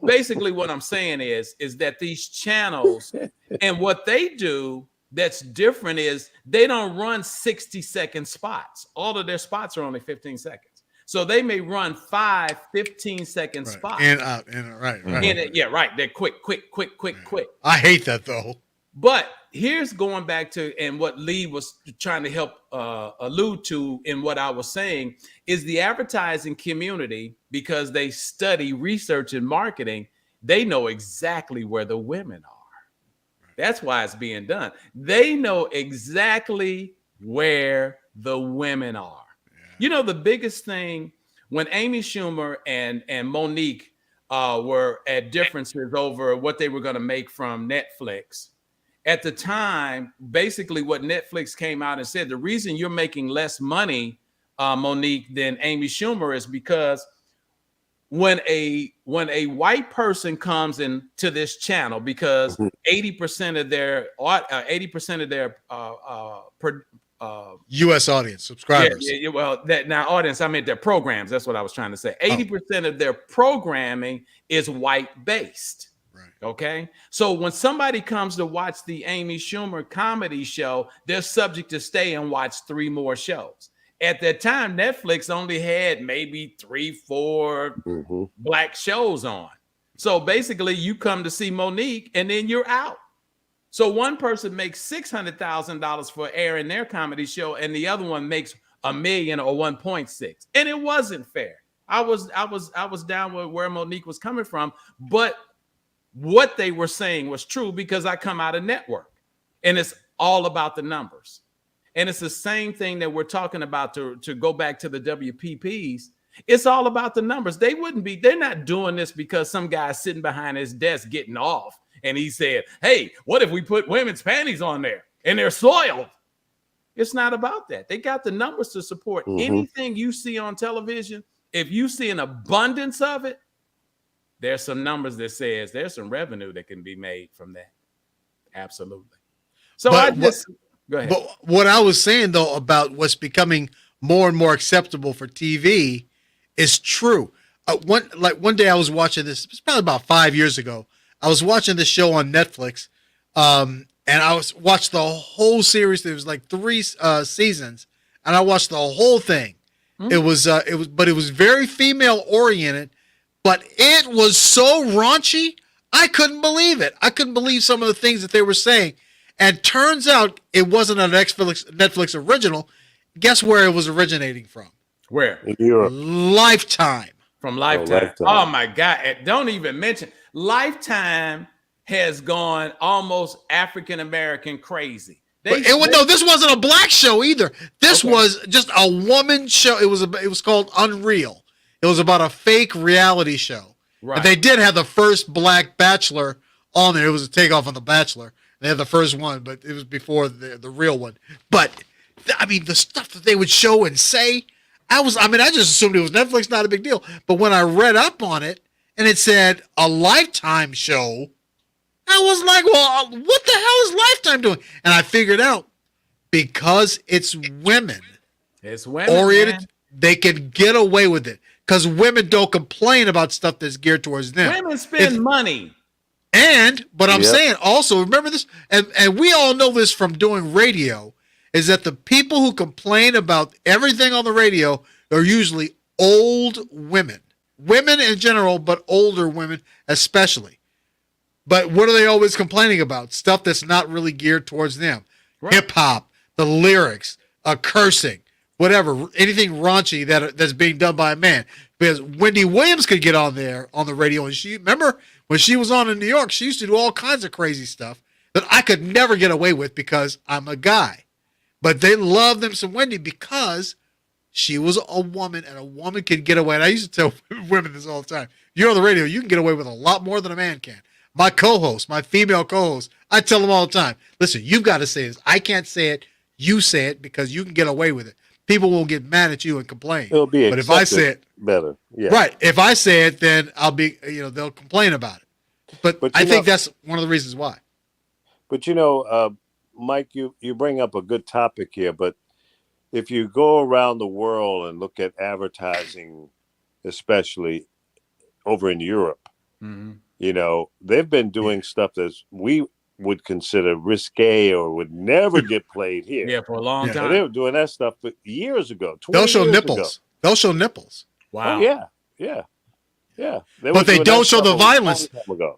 Basically what I'm saying is that these channels and what they do that's different is they don't run 60-second spots. All of their spots are only 15 seconds. So they may run 5 15-second spots. Right. They're quick. I hate that though. But here's going back to, and what Lee was trying to help allude to in what I was saying, is the advertising community, because they study research and marketing, they know exactly where the women are. That's why it's being done. They know exactly where the women are. Yeah. You know, the biggest thing, when Amy Schumer and Monique were at differences over what they were going to make from Netflix, at the time, basically what Netflix came out and said, the reason you're making less money, Monique, than Amy Schumer is because when a when a white person comes into this channel, because 80% of their U.S. audience subscribers. Well, that now audience, I meant their programs. That's what I was trying to say. 80% of their programming is white based. Right. Okay. So when somebody comes to watch the Amy Schumer comedy show, they're subject to stay and watch 3 more shows. At that time, Netflix only had maybe 3-4 black shows on. So basically, you come to see Monique and then you're out. So one person makes $600,000 for airing their comedy show, and the other one makes $1 million or 1.6. And it wasn't fair. I was down with where Monique was coming from, but what they were saying was true because I come out of network, and it's all about the numbers. And it's the same thing that we're talking about to go back to the WPPs. It's all about the numbers. They're not doing this because some guy's sitting behind his desk getting off and he said, hey, what if we put women's panties on there and they're soiled? It's not about that. They got the numbers to support anything you see on television. If you see an abundance of it, there's some numbers that says there's some revenue that can be made from that. Absolutely. So go ahead. But what I was saying, though, about what's becoming more and more acceptable for TV is true. One day I was watching this, it was probably about 5 years ago. I was watching this show on Netflix, and I watched the whole series. There was like 3 seasons, and I watched the whole thing. It was very female oriented, but it was so raunchy. I couldn't believe it. I couldn't believe some of the things that they were saying. And turns out it wasn't an Netflix original. Guess where it was originating from? Where? In Europe. Lifetime. From Lifetime. Oh my God. Don't even mention. Lifetime has gone almost African-American crazy. This wasn't a black show either. This was just a woman show. It was called Unreal. It was about a fake reality show. Right. But they did have the first black bachelor on there. It was a takeoff on The Bachelor. They had the first one, but it was before the real one. But I mean, the stuff that they would show and say, I just assumed it was Netflix, not a big deal. But when I read up on it and it said a Lifetime show, I was like, well, what the hell is Lifetime doing? And I figured out because it's women. It's women oriented, man. They can get away with it because women don't complain about stuff that's geared towards them. Women spend money. But I'm saying also, remember this, and we all know this from doing radio, is that the people who complain about everything on the radio are usually old women. Women in general, but older women especially. But what are they always complaining about? Stuff that's not really geared towards them. Right. Hip-hop, the lyrics, cursing, whatever, anything raunchy that's being done by a man. Because Wendy Williams could get on there on the radio, and remember when she was on in New York, she used to do all kinds of crazy stuff that I could never get away with because I'm a guy. But they love them some Wendy because she was a woman, and a woman can get away. And I used to tell women this all the time. You're on the radio, you can get away with a lot more than a man can. My co-host, my female co-host, I tell them all the time, listen, you've got to say this. I can't say it. You say it because you can get away with it. People will get mad at you and complain. It'll be but if I say it better, right. If I say it, then I'll be, they'll complain about it. But I think that's one of the reasons why. But Mike, you bring up a good topic here. But if you go around the world and look at advertising, especially over in Europe, they've been doing stuff that we would consider risque or would never get played here. Yeah, for a long time. They were doing that stuff years ago. They'll show nipples. They'll show nipples. Wow. Oh, yeah. But they don't show the violence.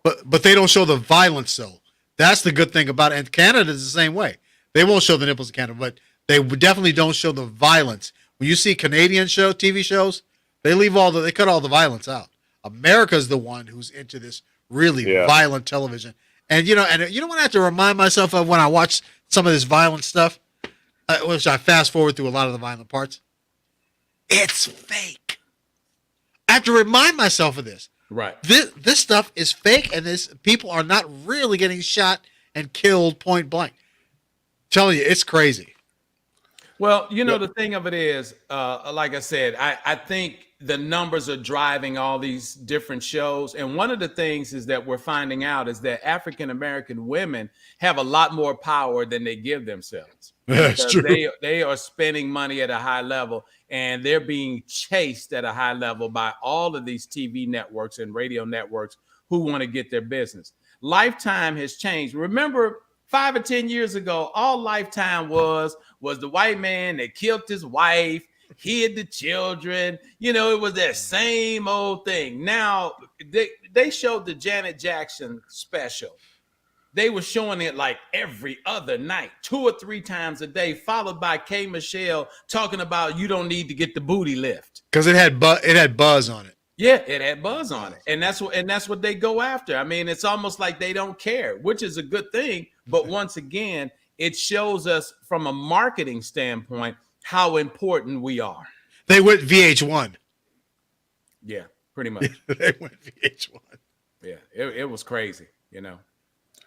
But they don't show the violence, though. That's the good thing about it. And Canada is the same way. They won't show the nipples in Canada, but they definitely don't show the violence. When you see Canadian TV shows, they cut all the violence out. America's the one who's into this really violent television. And you know what I have to remind myself of when I watch some of this violent stuff, which I fast forward through a lot of the violent parts. It's fake. I have to remind myself of this. Right. This stuff is fake, and people are not really getting shot and killed point blank. I'm telling you, it's crazy. Well, the thing of it is, like I said, I think the numbers are driving all these different shows. And one of the things is that we're finding out is that African-American women have a lot more power than they give themselves. That's true. They are spending money at a high level, and they're being chased at a high level by all of these TV networks and radio networks who want to get their business. Lifetime has changed. Remember, 5 or 10 years ago, all Lifetime was the white man that killed his wife, hid the children. It was that same old thing. Now they showed the Janet Jackson special. They were showing it like every other night, 2 or 3 times a day, followed by K. Michelle talking about you don't need to get the booty lift because it had buzz on it. Yeah, it had buzz on it, and that's what they go after. I mean, it's almost like they don't care, which is a good thing. But once again, it shows us from a marketing standpoint how important we are. They went VH1. Yeah, pretty much. They went VH1. Yeah, it was crazy.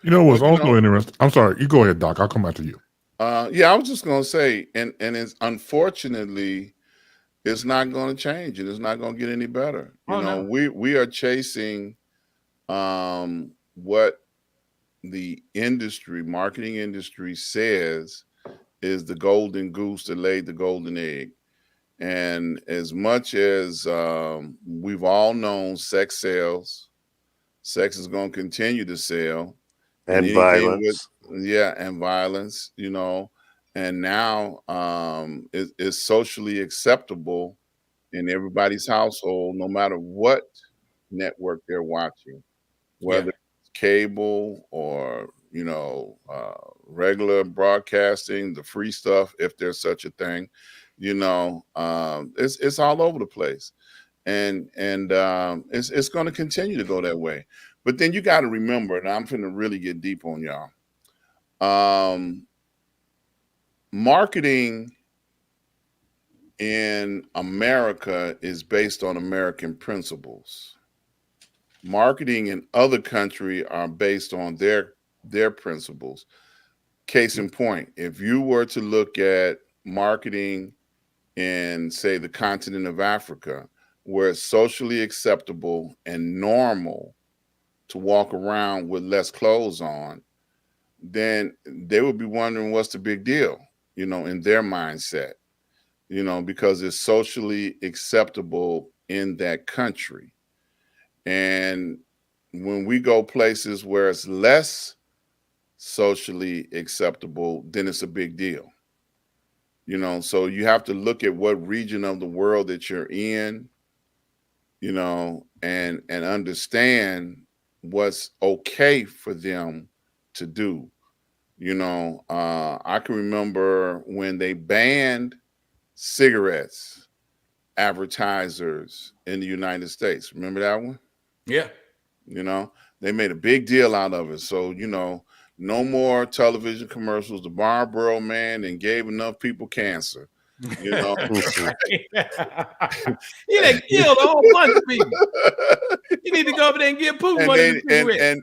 What's also interesting. I'm sorry, you go ahead, Doc. I'll come after you. Yeah, I was just gonna say, and it's unfortunately, it's not going to change, and it's not going to get any better. We are chasing what the marketing industry says is the golden goose that laid the golden egg. And as much as we've all known sex sells, sex is going to continue to sell. And violence. And violence, and now it's socially acceptable in everybody's household, no matter what network they're watching, whether it's cable or, regular broadcasting, the free stuff, if there's such a thing, it's all over the place. And it's going to continue to go that way. But then you got to remember, and I'm going to really get deep on y'all. Marketing in America is based on American principles. Marketing in other countries are based on their principles. Case in point, if you were to look at marketing in, say, the continent of Africa, where it's socially acceptable and normal to walk around with less clothes on, then they would be wondering what's the big deal, in their mindset, because it's socially acceptable in that country. And when we go places where it's less socially acceptable, then it's a big deal. So you have to look at what region of the world that you're in, and understand what's okay for them to do. I can remember when they banned cigarettes advertisers in the United States. Remember that one? Yeah. They made a big deal out of it. So, no more television commercials. The Marlboro man and gave enough people cancer. He done killed a whole bunch of people. You need to go over there and get Putin money.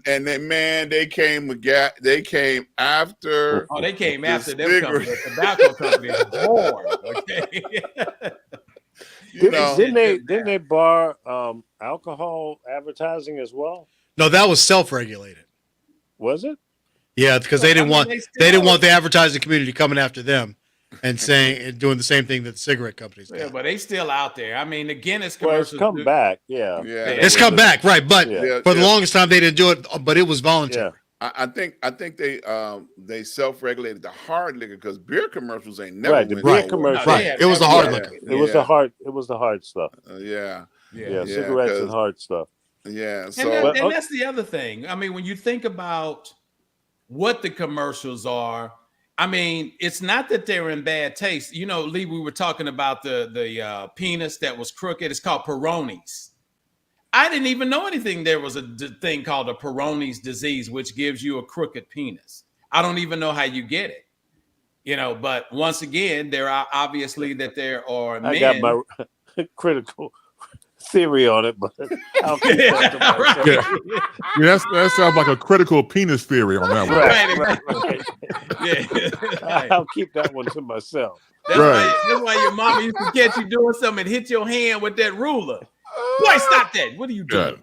And then, man, they came after. Oh, they came after them companies. The tobacco companies hard. Okay. Didn't they bar alcohol advertising as well? No, that was self-regulated. Was it? Yeah, because they didn't want the advertising community coming after them and doing the same thing that the cigarette companies did. Yeah, but they still out there. I mean, the Guinness commercials. Well, it's come back. Yeah. It's come back, right? But for the longest time, they didn't do it. But it was voluntary. Yeah. I think they self-regulated the hard liquor because beer commercials ain't never right. The beer commercials, right? It was the hard liquor. It was the hard. It was the hard stuff. Yeah. Cigarettes and hard stuff. Yeah. So and that's the other thing. I mean, when you think about what the commercials are, I mean, it's not that they're in bad taste. Lee, we were talking about the penis that was crooked. It's called Peyronie's. I didn't even know anything. There was a thing called a Peyronie's disease, which gives you a crooked penis. I don't even know how you get it. But once again, there are obviously that there are men. I got my critical theory on it, but I'll keep that to myself. Yeah, that sounds like a critical penis theory on that one. Right. Yeah. I'll keep that one to myself. That's why your mama used to catch you doing something and hit your hand with that ruler. Boy, stop that. What are you doing?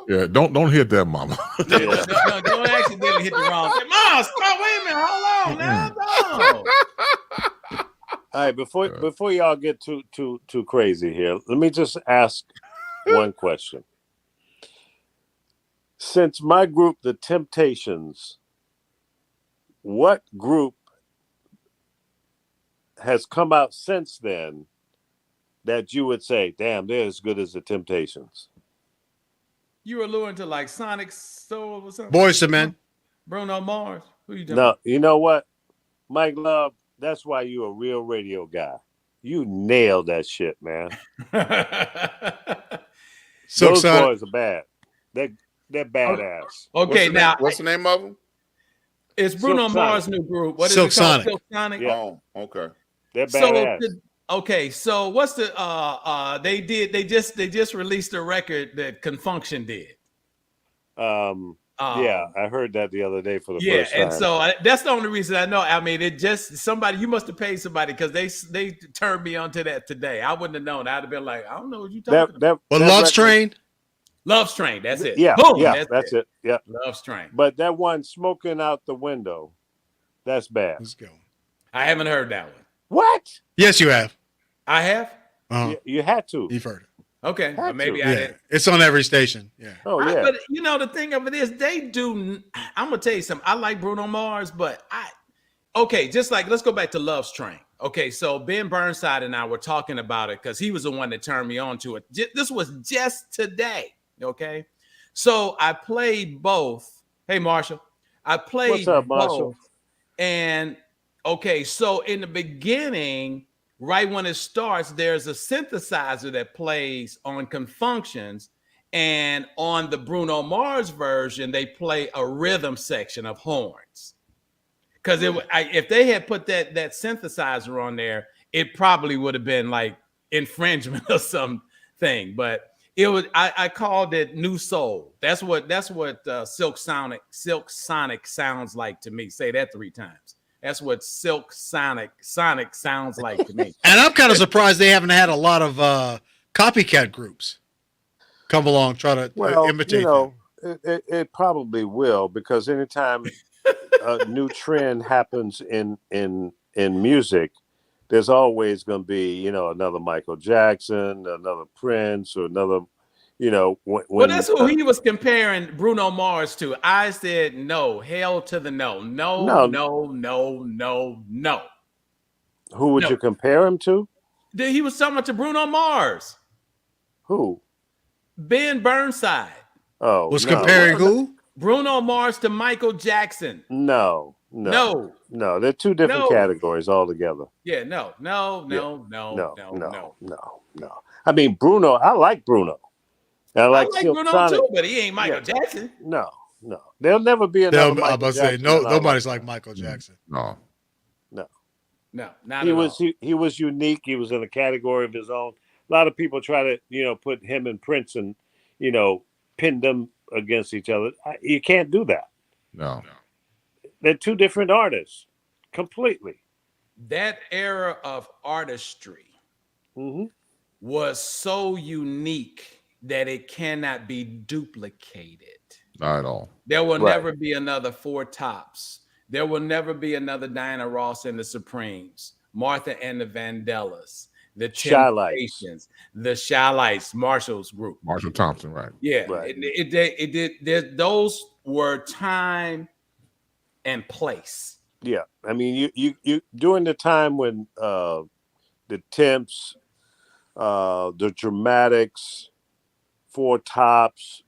Yeah, don't hit that, mama. No, don't accidentally hit the wrong thing. Mom, stop, wait a minute, hold on now. No. All right, before y'all get too crazy here, let me just ask one question. Since my group, The Temptations, what group has come out since then that you would say, damn, they're as good as The Temptations? You were alluding to like Sonic Soul or something? Boys to Men. Bruno Mars. Who you talking No, about? you know what? Mike Love, that's why you a real radio guy. You nailed that shit, man. Those boys are bad. They're badass. Okay, what's the name of them? It's Bruno Mars' new group. What is Silk it called? Sonic. Silk Sonic. Yeah. Oh, okay. They're badass. So what's the they just released a record that Confunction did. Yeah, I heard that the other day for the first time. And so that's the only reason I know. I mean, it just somebody, you must have paid somebody because they turned me onto that today. I wouldn't have known. I'd have been like, I don't know what you talking about. Well, Love's Train. Love's Train. That's it. Yeah, boom. Yeah, that's it. Yeah, Love's Train. But that one, Smoking Out the Window, that's bad. Let's go. I haven't heard that one. What? Yes, you have. I have. You had to. You've heard it. Okay, Had maybe to. I Yeah, didn't. it's on every station. Yeah. Oh yeah. But you know, the thing of it is, they do. I'm gonna tell you something. I like Bruno Mars, but just like let's go back to Love's Train. Okay, so Ben Burnside and I were talking about it because he was the one that turned me on to it. This was just today. Okay, so I played both. Hey, Marshall, I played What's up, both. Marshall? And okay, so in the beginning, right when it starts, there's a synthesizer that plays on Confunctions, and on the Bruno Mars version, they play a rhythm section of horns. Because if they had put that synthesizer on there, it probably would have been like infringement or something. But it was I called it New Soul. That's what Silk Sonic sounds like to me. Say that 3 times. That's what Silk Sonic sounds like to me. And I'm kind of surprised they haven't had a lot of copycat groups come along try to imitate. You know, it probably will, because anytime a new trend happens in music, there's always going to be, you know, another Michael Jackson, another Prince, or another, you know. Well, that's who he was comparing Bruno Mars to. I said no, hell to the no. Who would you compare him to? He was talking to Bruno Mars. Who? Ben Burnside. Oh, was comparing who? Bruno Mars to Michael Jackson. No. They're two different categories altogether. Yeah, no. I mean, Bruno. I like Bruno. I like Bruno Sonic too, but he ain't Michael Jackson. No. There'll never be another. I'm about to say nobody's like Michael Jackson. No, not he at was all. he was unique. He was in a category of his own. A lot of people try to, you know, put him and Prince and, you know, pin them against each other. You can't do that. no. They're two different artists, completely. That era of artistry Mm-hmm. was so unique that it cannot be duplicated. Not at all. There will never be another Four Tops. There will never be another Diana Ross and the Supremes, Martha and the Vandellas, the Temptations, the Shy-Lights, Marshall's group. Marshall Thompson, right? Yeah, Right. It did. Those were time and place. Yeah, I mean, you during the time when the Temps, the Dramatics, Four Tops,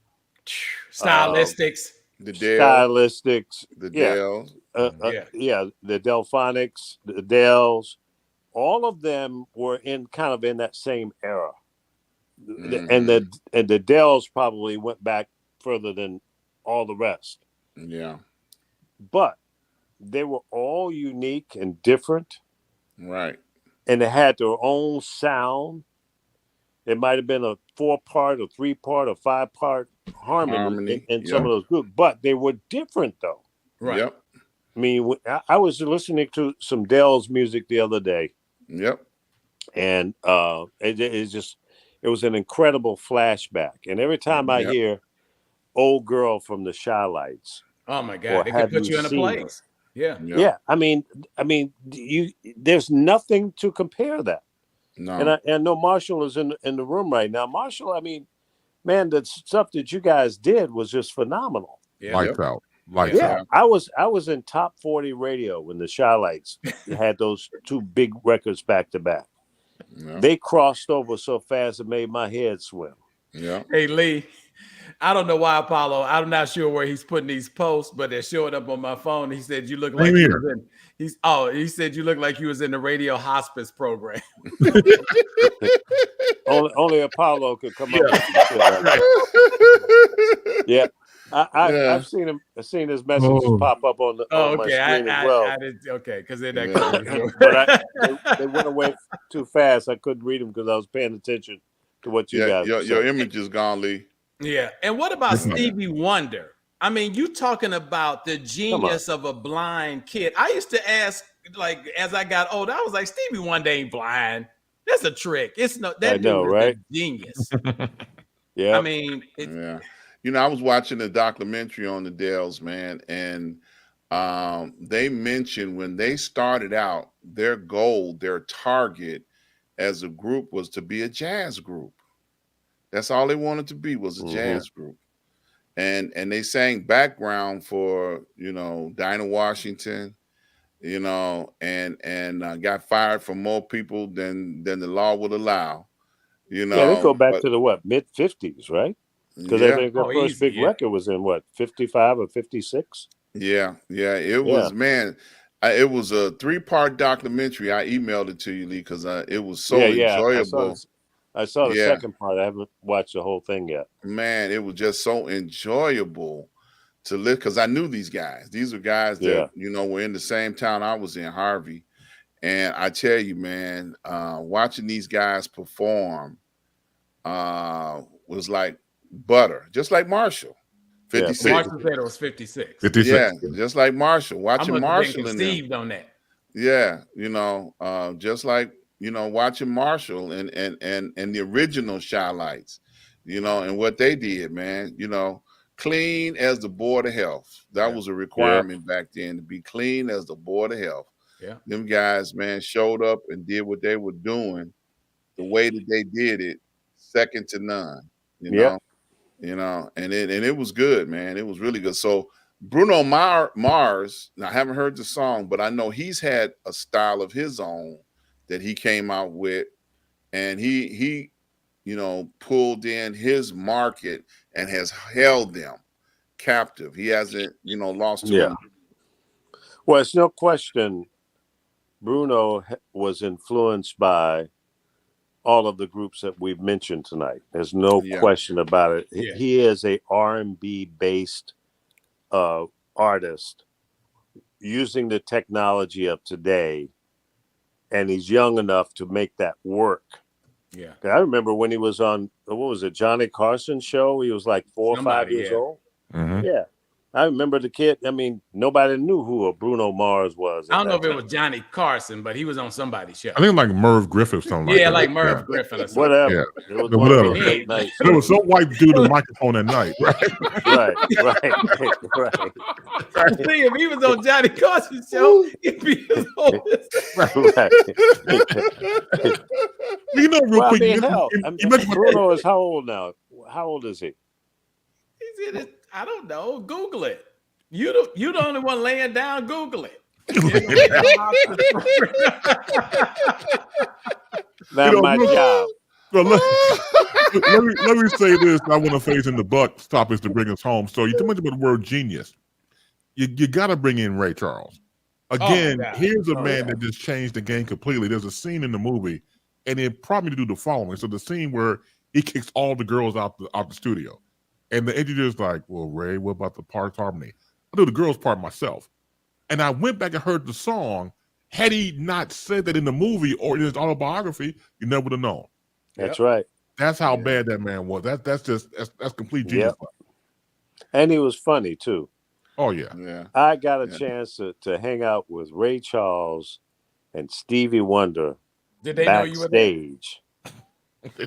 Stylistics, The Dale, Stylistics, the Dale. The Delphonics, the Dells, all of them were in that same era. Mhm. And the Dells probably went back further than all the rest. Yeah, But they were all unique and different, right. and they had their own sound. It might have been a 4-part or 3-part or 5-part harmony in some of those groups, but they were different though. Right. Yep. I mean, I was listening to some Dell's music the other day. Yep. And it was an incredible flashback. And every time I hear "Old Girl" from the Shy Lights, oh my God, they can put you in a place. Yeah. I mean, there's nothing to compare that. No. And I know Marshall is in the room right now. Marshall, I mean, man, the stuff that you guys did was just phenomenal. Yeah. Lights out. Lights out. I was in top 40 radio when the Shy Lights had those 2 big records back to back. Yeah. They crossed over so fast it made my head swim. Yeah. Hey Lee, I don't know why Apollo. I'm not sure where he's putting these posts, but they're showing up on my phone. He said you look like you was in, he said you look like you was in the radio hospice program. only Apollo could come up with that. Yeah. I've seen his messages pop up on my screen as well. I did, because they're that but they went away too fast. I couldn't read them because I was paying attention to what you guys. Your image is gone, Lee. Yeah, and what about Stevie Wonder? I mean, you talking about the genius of a blind kid. I used to ask, like, as I got older, I was like, Stevie Wonder ain't blind. That's a trick. It's no that dude is a genius. Yeah, I mean, You know, I was watching a documentary on the Dells, man, and they mentioned when they started out, their goal, their target as a group was to be a jazz group. That's all they wanted to be, was a jazz group. And they sang background for, Dinah Washington, and got fired from more people than the law would allow. Yeah, they go back to the mid-50s, right? Because I think their first big record was in 55 or 56. Yeah. It was, man. It was a 3-part documentary. I emailed it to you, Lee, because it was so enjoyable. I saw the second part. I haven't watched the whole thing yet. Man, it was just so enjoyable to live because I knew these guys. These were guys that were in the same town I was in, Harvey. And I tell you, man, watching these guys perform was like butter, just like Marshall. 56. Marshall said it was 56. 56. Yeah, just like Marshall. Watching Marshall and conceived on that. Yeah, just like watching Marshall and the original Shy Lights, and what they did, man. Clean as the Board of Health. That was a requirement back then, to be clean as the Board of Health. Yeah, them guys, man, showed up and did what they were doing, the way that they did it, second to none. And it was good, man. It was really good. So Bruno Mars, I haven't heard the song, but I know he's had a style of his own that he came out with, and he pulled in his market and has held them captive. He hasn't, lost to them. Well, it's no question Bruno was influenced by all of the groups that we've mentioned tonight. There's no question about it. Yeah. He is a R&B based artist using the technology of today, and he's young enough to make that work. Yeah, I remember when he was on Johnny Carson show. He was like 4 or 5 years old. Mm-hmm. Yeah, I remember the kid. I mean, nobody knew who a Bruno Mars was. I don't know if it was Johnny Carson, but he was on somebody's show. I think like Merv Griffin or something like that. Yeah, like Merv Griffin or something. Whatever. Yeah. It was whatever. There was some white dude on the microphone at night, right? Right. See, if he was on Johnny Carson's show, he'd be his oldest. Right. Real quick. Bruno is how old now? How old is he? He's in it. I don't know. Google it. You the only one laying down. Google it. That's my job. So let me say this. I want to phase in the Bucks topics to bring us home. So you mentioned about the word genius. You got to bring in Ray Charles. Again, here's a man that just changed the game completely. There's a scene in the movie, and it prompted me to do the following. So the scene where he kicks all the girls out the studio. And the engineer's like, well, Ray, what about the parts harmony? I'll do the girls' part myself. And I went back and heard the song. Had he not said that in the movie or in his autobiography, you never would have known. That's right. That's how bad that man was. That's complete genius. Yep. And he was funny too. Oh yeah. Yeah. I got a chance to hang out with Ray Charles and Stevie Wonder. Did they know you were there? backstage.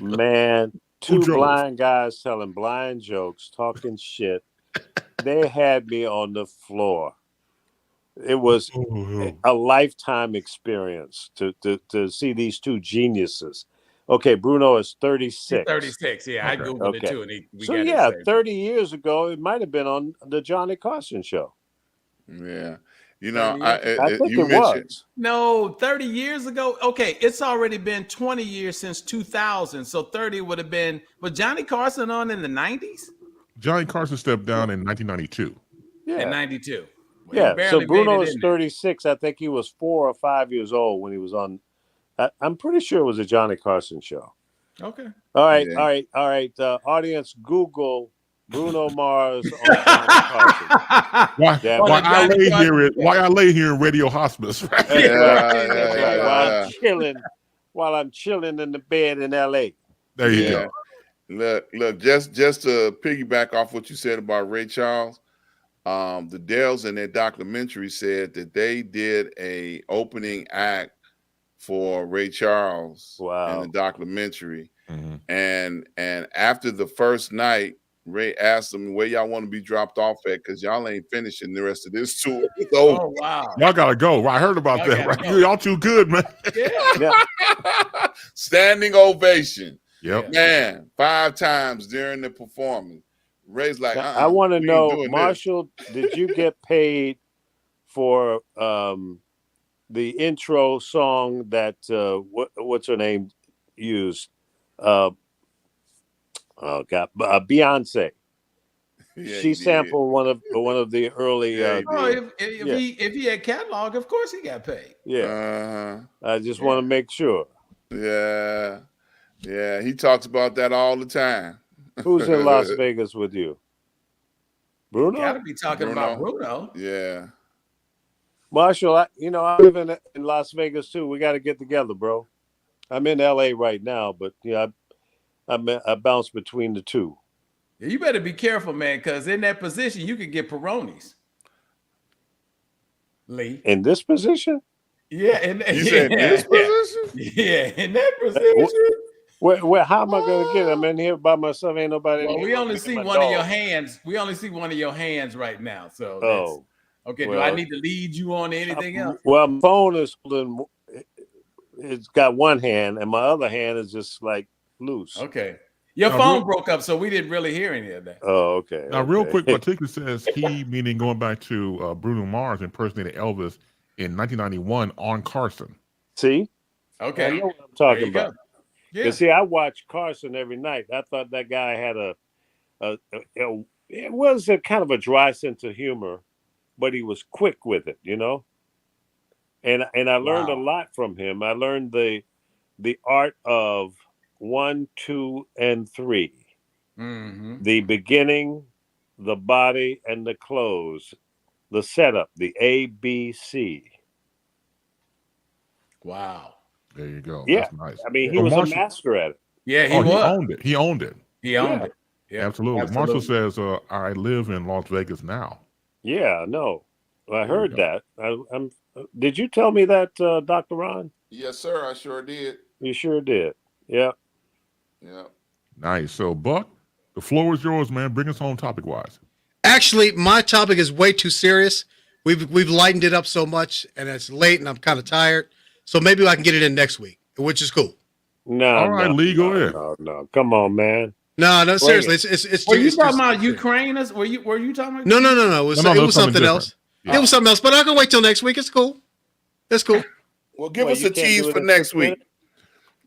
Man, two blind guys telling blind jokes, talking shit. They had me on the floor. It was a lifetime experience to see these two geniuses. Okay, Bruno is 36. He's 36, yeah. I Googled it too. And we so, got yeah, it 30 years ago, it might have been on the Johnny Carson show. Yeah. You know, I think you it mentioned was. No, 30 years ago. Okay, it's already been 20 years since 2000. So 30 would have been, was Johnny Carson on in the 90s? Johnny Carson stepped down in 1992. Yeah. In 92. Well, Yeah, so Bruno is 36. I think he was 4 or 5 years old when he was on. I'm pretty sure it was a Johnny Carson show. Okay. All right, all right. Audience, Google Bruno Mars on Johnny Carson. Why I lay here in radio hospice? Right? While I'm chilling in the bed in L.A. There you go. Look, just to piggyback off what you said about Ray Charles, the Dells in their documentary said that they did a opening act for Ray Charles in the documentary. Mm-hmm. And after the first night, Ray asked them, where y'all want to be dropped off at, because y'all ain't finishing the rest of this tour. Oh, wow. Y'all gotta go. I heard about that, right? Y'all too good, man. Yeah. Standing ovation. Yep. Man, 5 times during the performance. Ray's like, I want to know, Marshall, did you get paid for the intro song that what's her name used? Beyonce. Yeah, she sampled one of the early. If he had catalog, of course he got paid. Yeah, I just want to make sure. Yeah, he talks about that all the time. Who's in Las Vegas with you? Bruno? Got to be talking about Bruno. Yeah. Marshall, I live in Las Vegas too. We got to get together, bro. I'm in LA right now, but I bounce between the two. Yeah, you better be careful, man, because in that position you could get Peronis. Lee. In this position? Yeah. You said in this position? Yeah, in that position. Where? How am I going to get? I'm in here by myself. Ain't nobody. Well, we only see one of your hands. We only see one of your hands right now. So, okay. Well, do I need to lead you on to anything else? Well, my phone is holding. It's got one hand, and my other hand is just like loose. Okay. Your phone broke up, so we didn't really hear any of that. Oh, okay. Now, real quick, Patika says he, meaning going back to Bruno Mars, impersonated Elvis in 1991 on Carson. See? Okay. I know what I'm talking about. Yeah. See, I watch Carson every night. I thought that guy had it was a kind of a dry sense of humor, but he was quick with it, And I learned a lot from him. I learned the art of 1, 2, and 3. Mm-hmm. The beginning, the body, and the close. The setup, the ABC. Wow. There you go. Yeah. That's nice. I mean, he was a master at it. Yeah, he was. He owned it. He owned it. Yeah. Absolutely. Marshall says, I live in Las Vegas now. Yeah, no. I heard that. Did you tell me that, Dr. Ron? Yes, sir. I sure did. You sure did. Yeah. Yeah. Nice. So, Buck, the floor is yours, man. Bring us home topic-wise. Actually, my topic is way too serious. We've lightened it up so much, and it's late, and I'm kind of tired. So maybe I can get it in next week, which is cool. No. All right, Lee, go ahead. No. Come on, man. No, seriously. It's were you talking about Ukraine? Were you talking about? No. It was something else. Yeah. It was something else, but I can wait till next week. It's cool. Well, give us a tease for next week.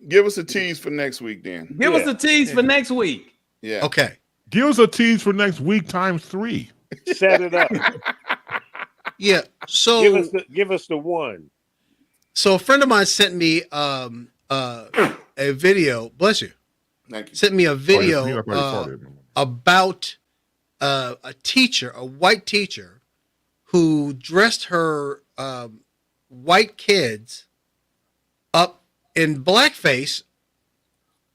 Give us a tease for next week, then. Give us a tease for next week. Yeah. Okay. Give us a tease for next week times 3. Set it up. Yeah. So give us the one. So a friend of mine sent me a video. Bless you. Thank you. Sent me a video about a teacher, a white teacher, who dressed her white kids up in blackface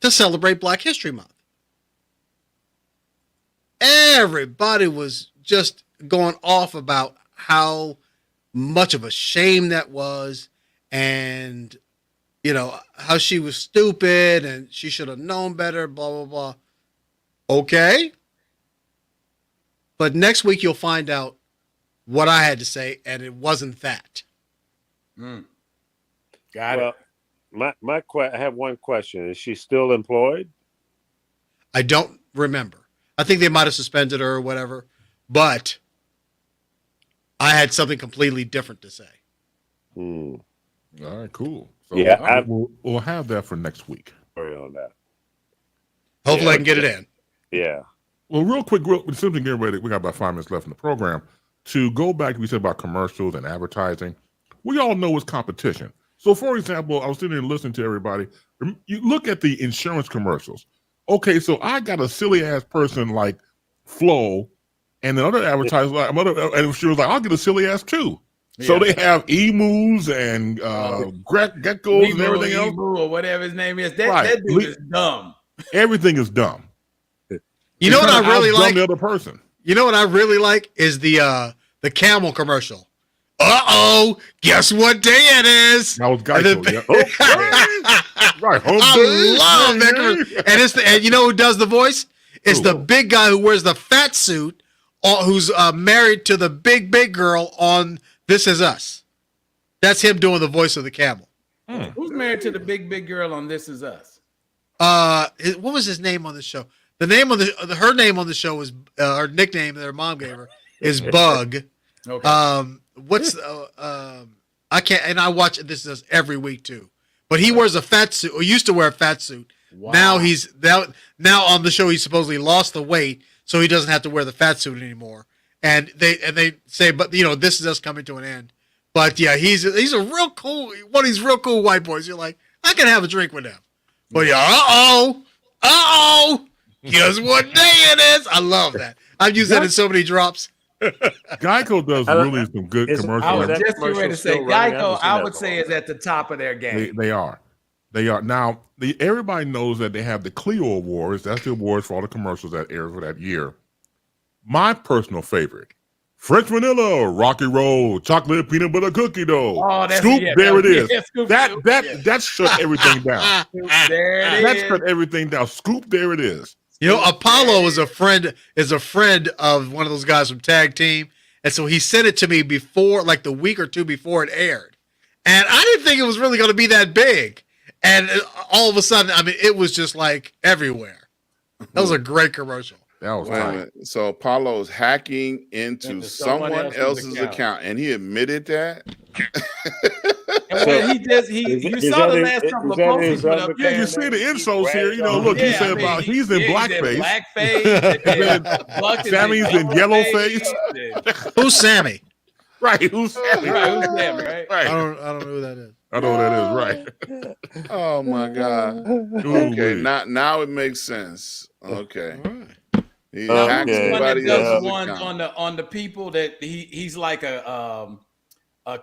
to celebrate Black History Month. Everybody was just going off about how much of a shame that was, and how she was stupid and she should have known better, blah blah blah. Okay, but next week you'll find out what I had to say, and it wasn't that. Got it. I have one question. Is she still employed? I don't remember. I think they might have suspended her or whatever, but I had something completely different to say. All right, cool. So Yeah, we'll have that for next week. Sorry on that. Hopefully I can get it in. Yeah. Well, real quick, simply getting ready. We got about 5 minutes left in the program. To go back to what we said about commercials and advertising, we all know it's competition. So, for example, I was sitting there listening to everybody. You look at the insurance commercials. Okay, so I got a silly ass person like Flo, and the other advertiser, and she was like, "I'll get a silly ass too." Yeah. So they have emus and geckos and everything else, or whatever his name is. That dude is dumb. Everything is dumb. You know what I really like? The other person. You know what I really like is the camel commercial. Guess what day it is? That was Geico. Right. I love that commercial. And you know who does the voice? It's the big guy who wears the fat suit, who's married to the big girl on This Is Us. That's him doing the voice of the camel. Who's married to the big girl on This Is Us? What was his name on the show? The name of her name on the show is her nickname that her mom gave her is Bug. Okay. What's I can't, and I watch This Is Us every week too. But he wears a fat suit, or used to wear a fat suit. Wow. Now on the show he's supposedly lost the weight, so he doesn't have to wear the fat suit anymore. And they say, but This Is Us coming to an end. But yeah, he's a real cool one of these real cool white boys. You're like, I can have a drink with him. But yeah, guess what day it is? I love that. I've used that in so many drops. Geico does really some good commercials. I was just ready to say Geico, I would say, is at the top of their game. They are. Now, everybody knows that they have the Clio Awards. That's the awards for all the commercials that aired for that year. My personal favorite, French Vanilla, Rocky Road, Chocolate Peanut Butter Cookie Dough. Oh, Scoop, there it is. Yeah, Scoop, that shut everything down. That shut everything down. Scoop, there it is. Apollo is a friend of one of those guys from Tag Team. And so he sent it to me before, like the week or two before it aired. And I didn't think it was really going to be that big. And all of a sudden, I mean, it was just like everywhere. That was a great commercial. That was right. So Apollo's hacking into someone else's account, and he admitted that. You saw the last couple of posts. Yeah, you see the insults here. Look, he said about he's in blackface. Sammy's in yellow face. Who's Sammy? Right, who's Sammy? Right. I don't know who that is. I know who that is, right. Oh my God. Okay, now it makes sense. Okay. He's somebody else's on the people that he's like a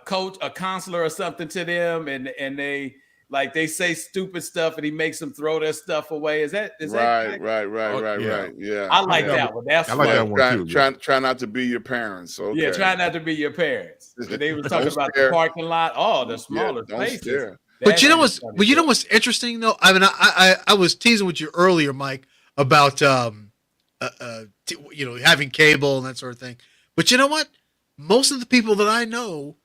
coach, a counselor or something to them, and they say stupid stuff and he makes them throw their stuff away. Is that right? Yeah. I like that one. That's I like that one too. Try not to be your parents. Okay. Yeah, try not to be your parents. They were talking about the parking lot. Oh, the smaller spaces. But you know what's interesting though? I mean, I was teasing with you earlier, Mike, about having cable and that sort of thing. But you know what? Most of the people that I know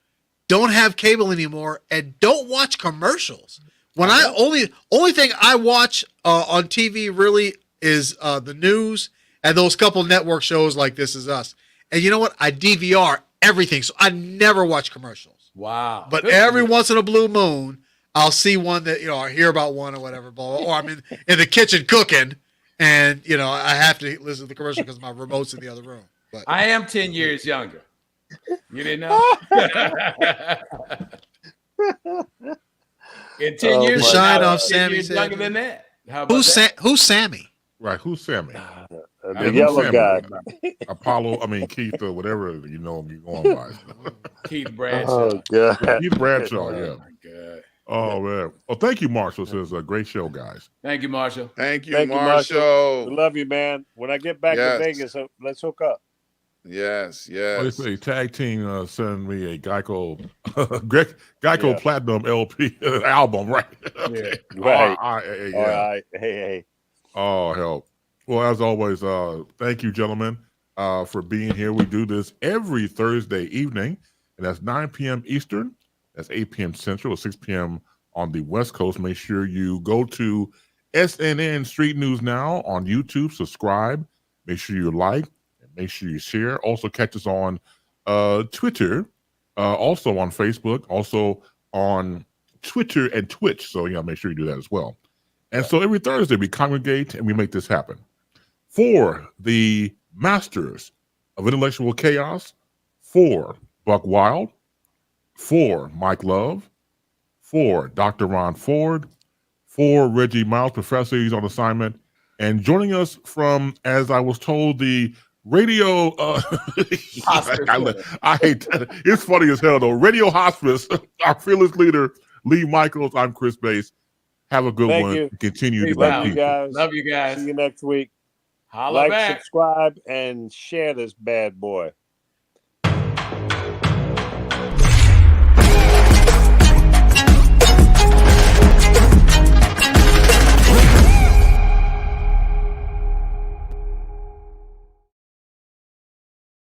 don't have cable anymore and don't watch commercials. When only thing I watch on TV really is the news and those couple network shows like This Is Us. And you know what? I DVR everything, so I never watch commercials. Wow! But every once in a blue moon, I'll see one that I hear about one or whatever, or I'm in the kitchen cooking, and I have to listen to the commercial because my remote's in the other room. But I am 10 years younger. You didn't know? In 10 years, shine off Sammy. Younger than that. Who's Sammy? Right, who's Sammy? The yellow guy. Apollo, Keith, or whatever you're going by. Keith Bradshaw. Oh, God. Keith Bradshaw, yeah. Oh, my God. Oh man. Well, thank you, Marshall. This is a great show, guys. Thank you, Marshall. Thank you, Thank you, Marshall. We love you, man. When I get back to Yes. Vegas, let's hook up. Yes, What do you yes. say? Tag team send me a Geico Platinum LP album, right? Okay. Right. Yeah. All right. Hey. Oh, help. Well, as always, thank you, gentlemen, for being here. We do this every Thursday evening, and that's 9 p.m. Eastern. That's 8 p.m. Central, or 6 p.m. on the West Coast. Make sure you go to SNN Street News Now on YouTube, subscribe. Make sure you like, and make sure you share. Also catch us on Twitter, also on Facebook, also on Twitter and Twitch. So, make sure you do that as well. And so every Thursday we congregate and we make this happen. For the masters of intellectual chaos, for Buck Wild, for Mike Love, for Dr. Ron Ford, for Reggie Miles, professor, he's on assignment, and joining us from, as I was told, the radio, I hate that. It's funny as hell though. Radio Hospice, our fearless leader, Lee Michaels. I'm Chris Bass. Have a good Thank one. you. Continue to Love be you people. Love you guys. See you next week. Holla Like, back. subscribe, and share this bad boy.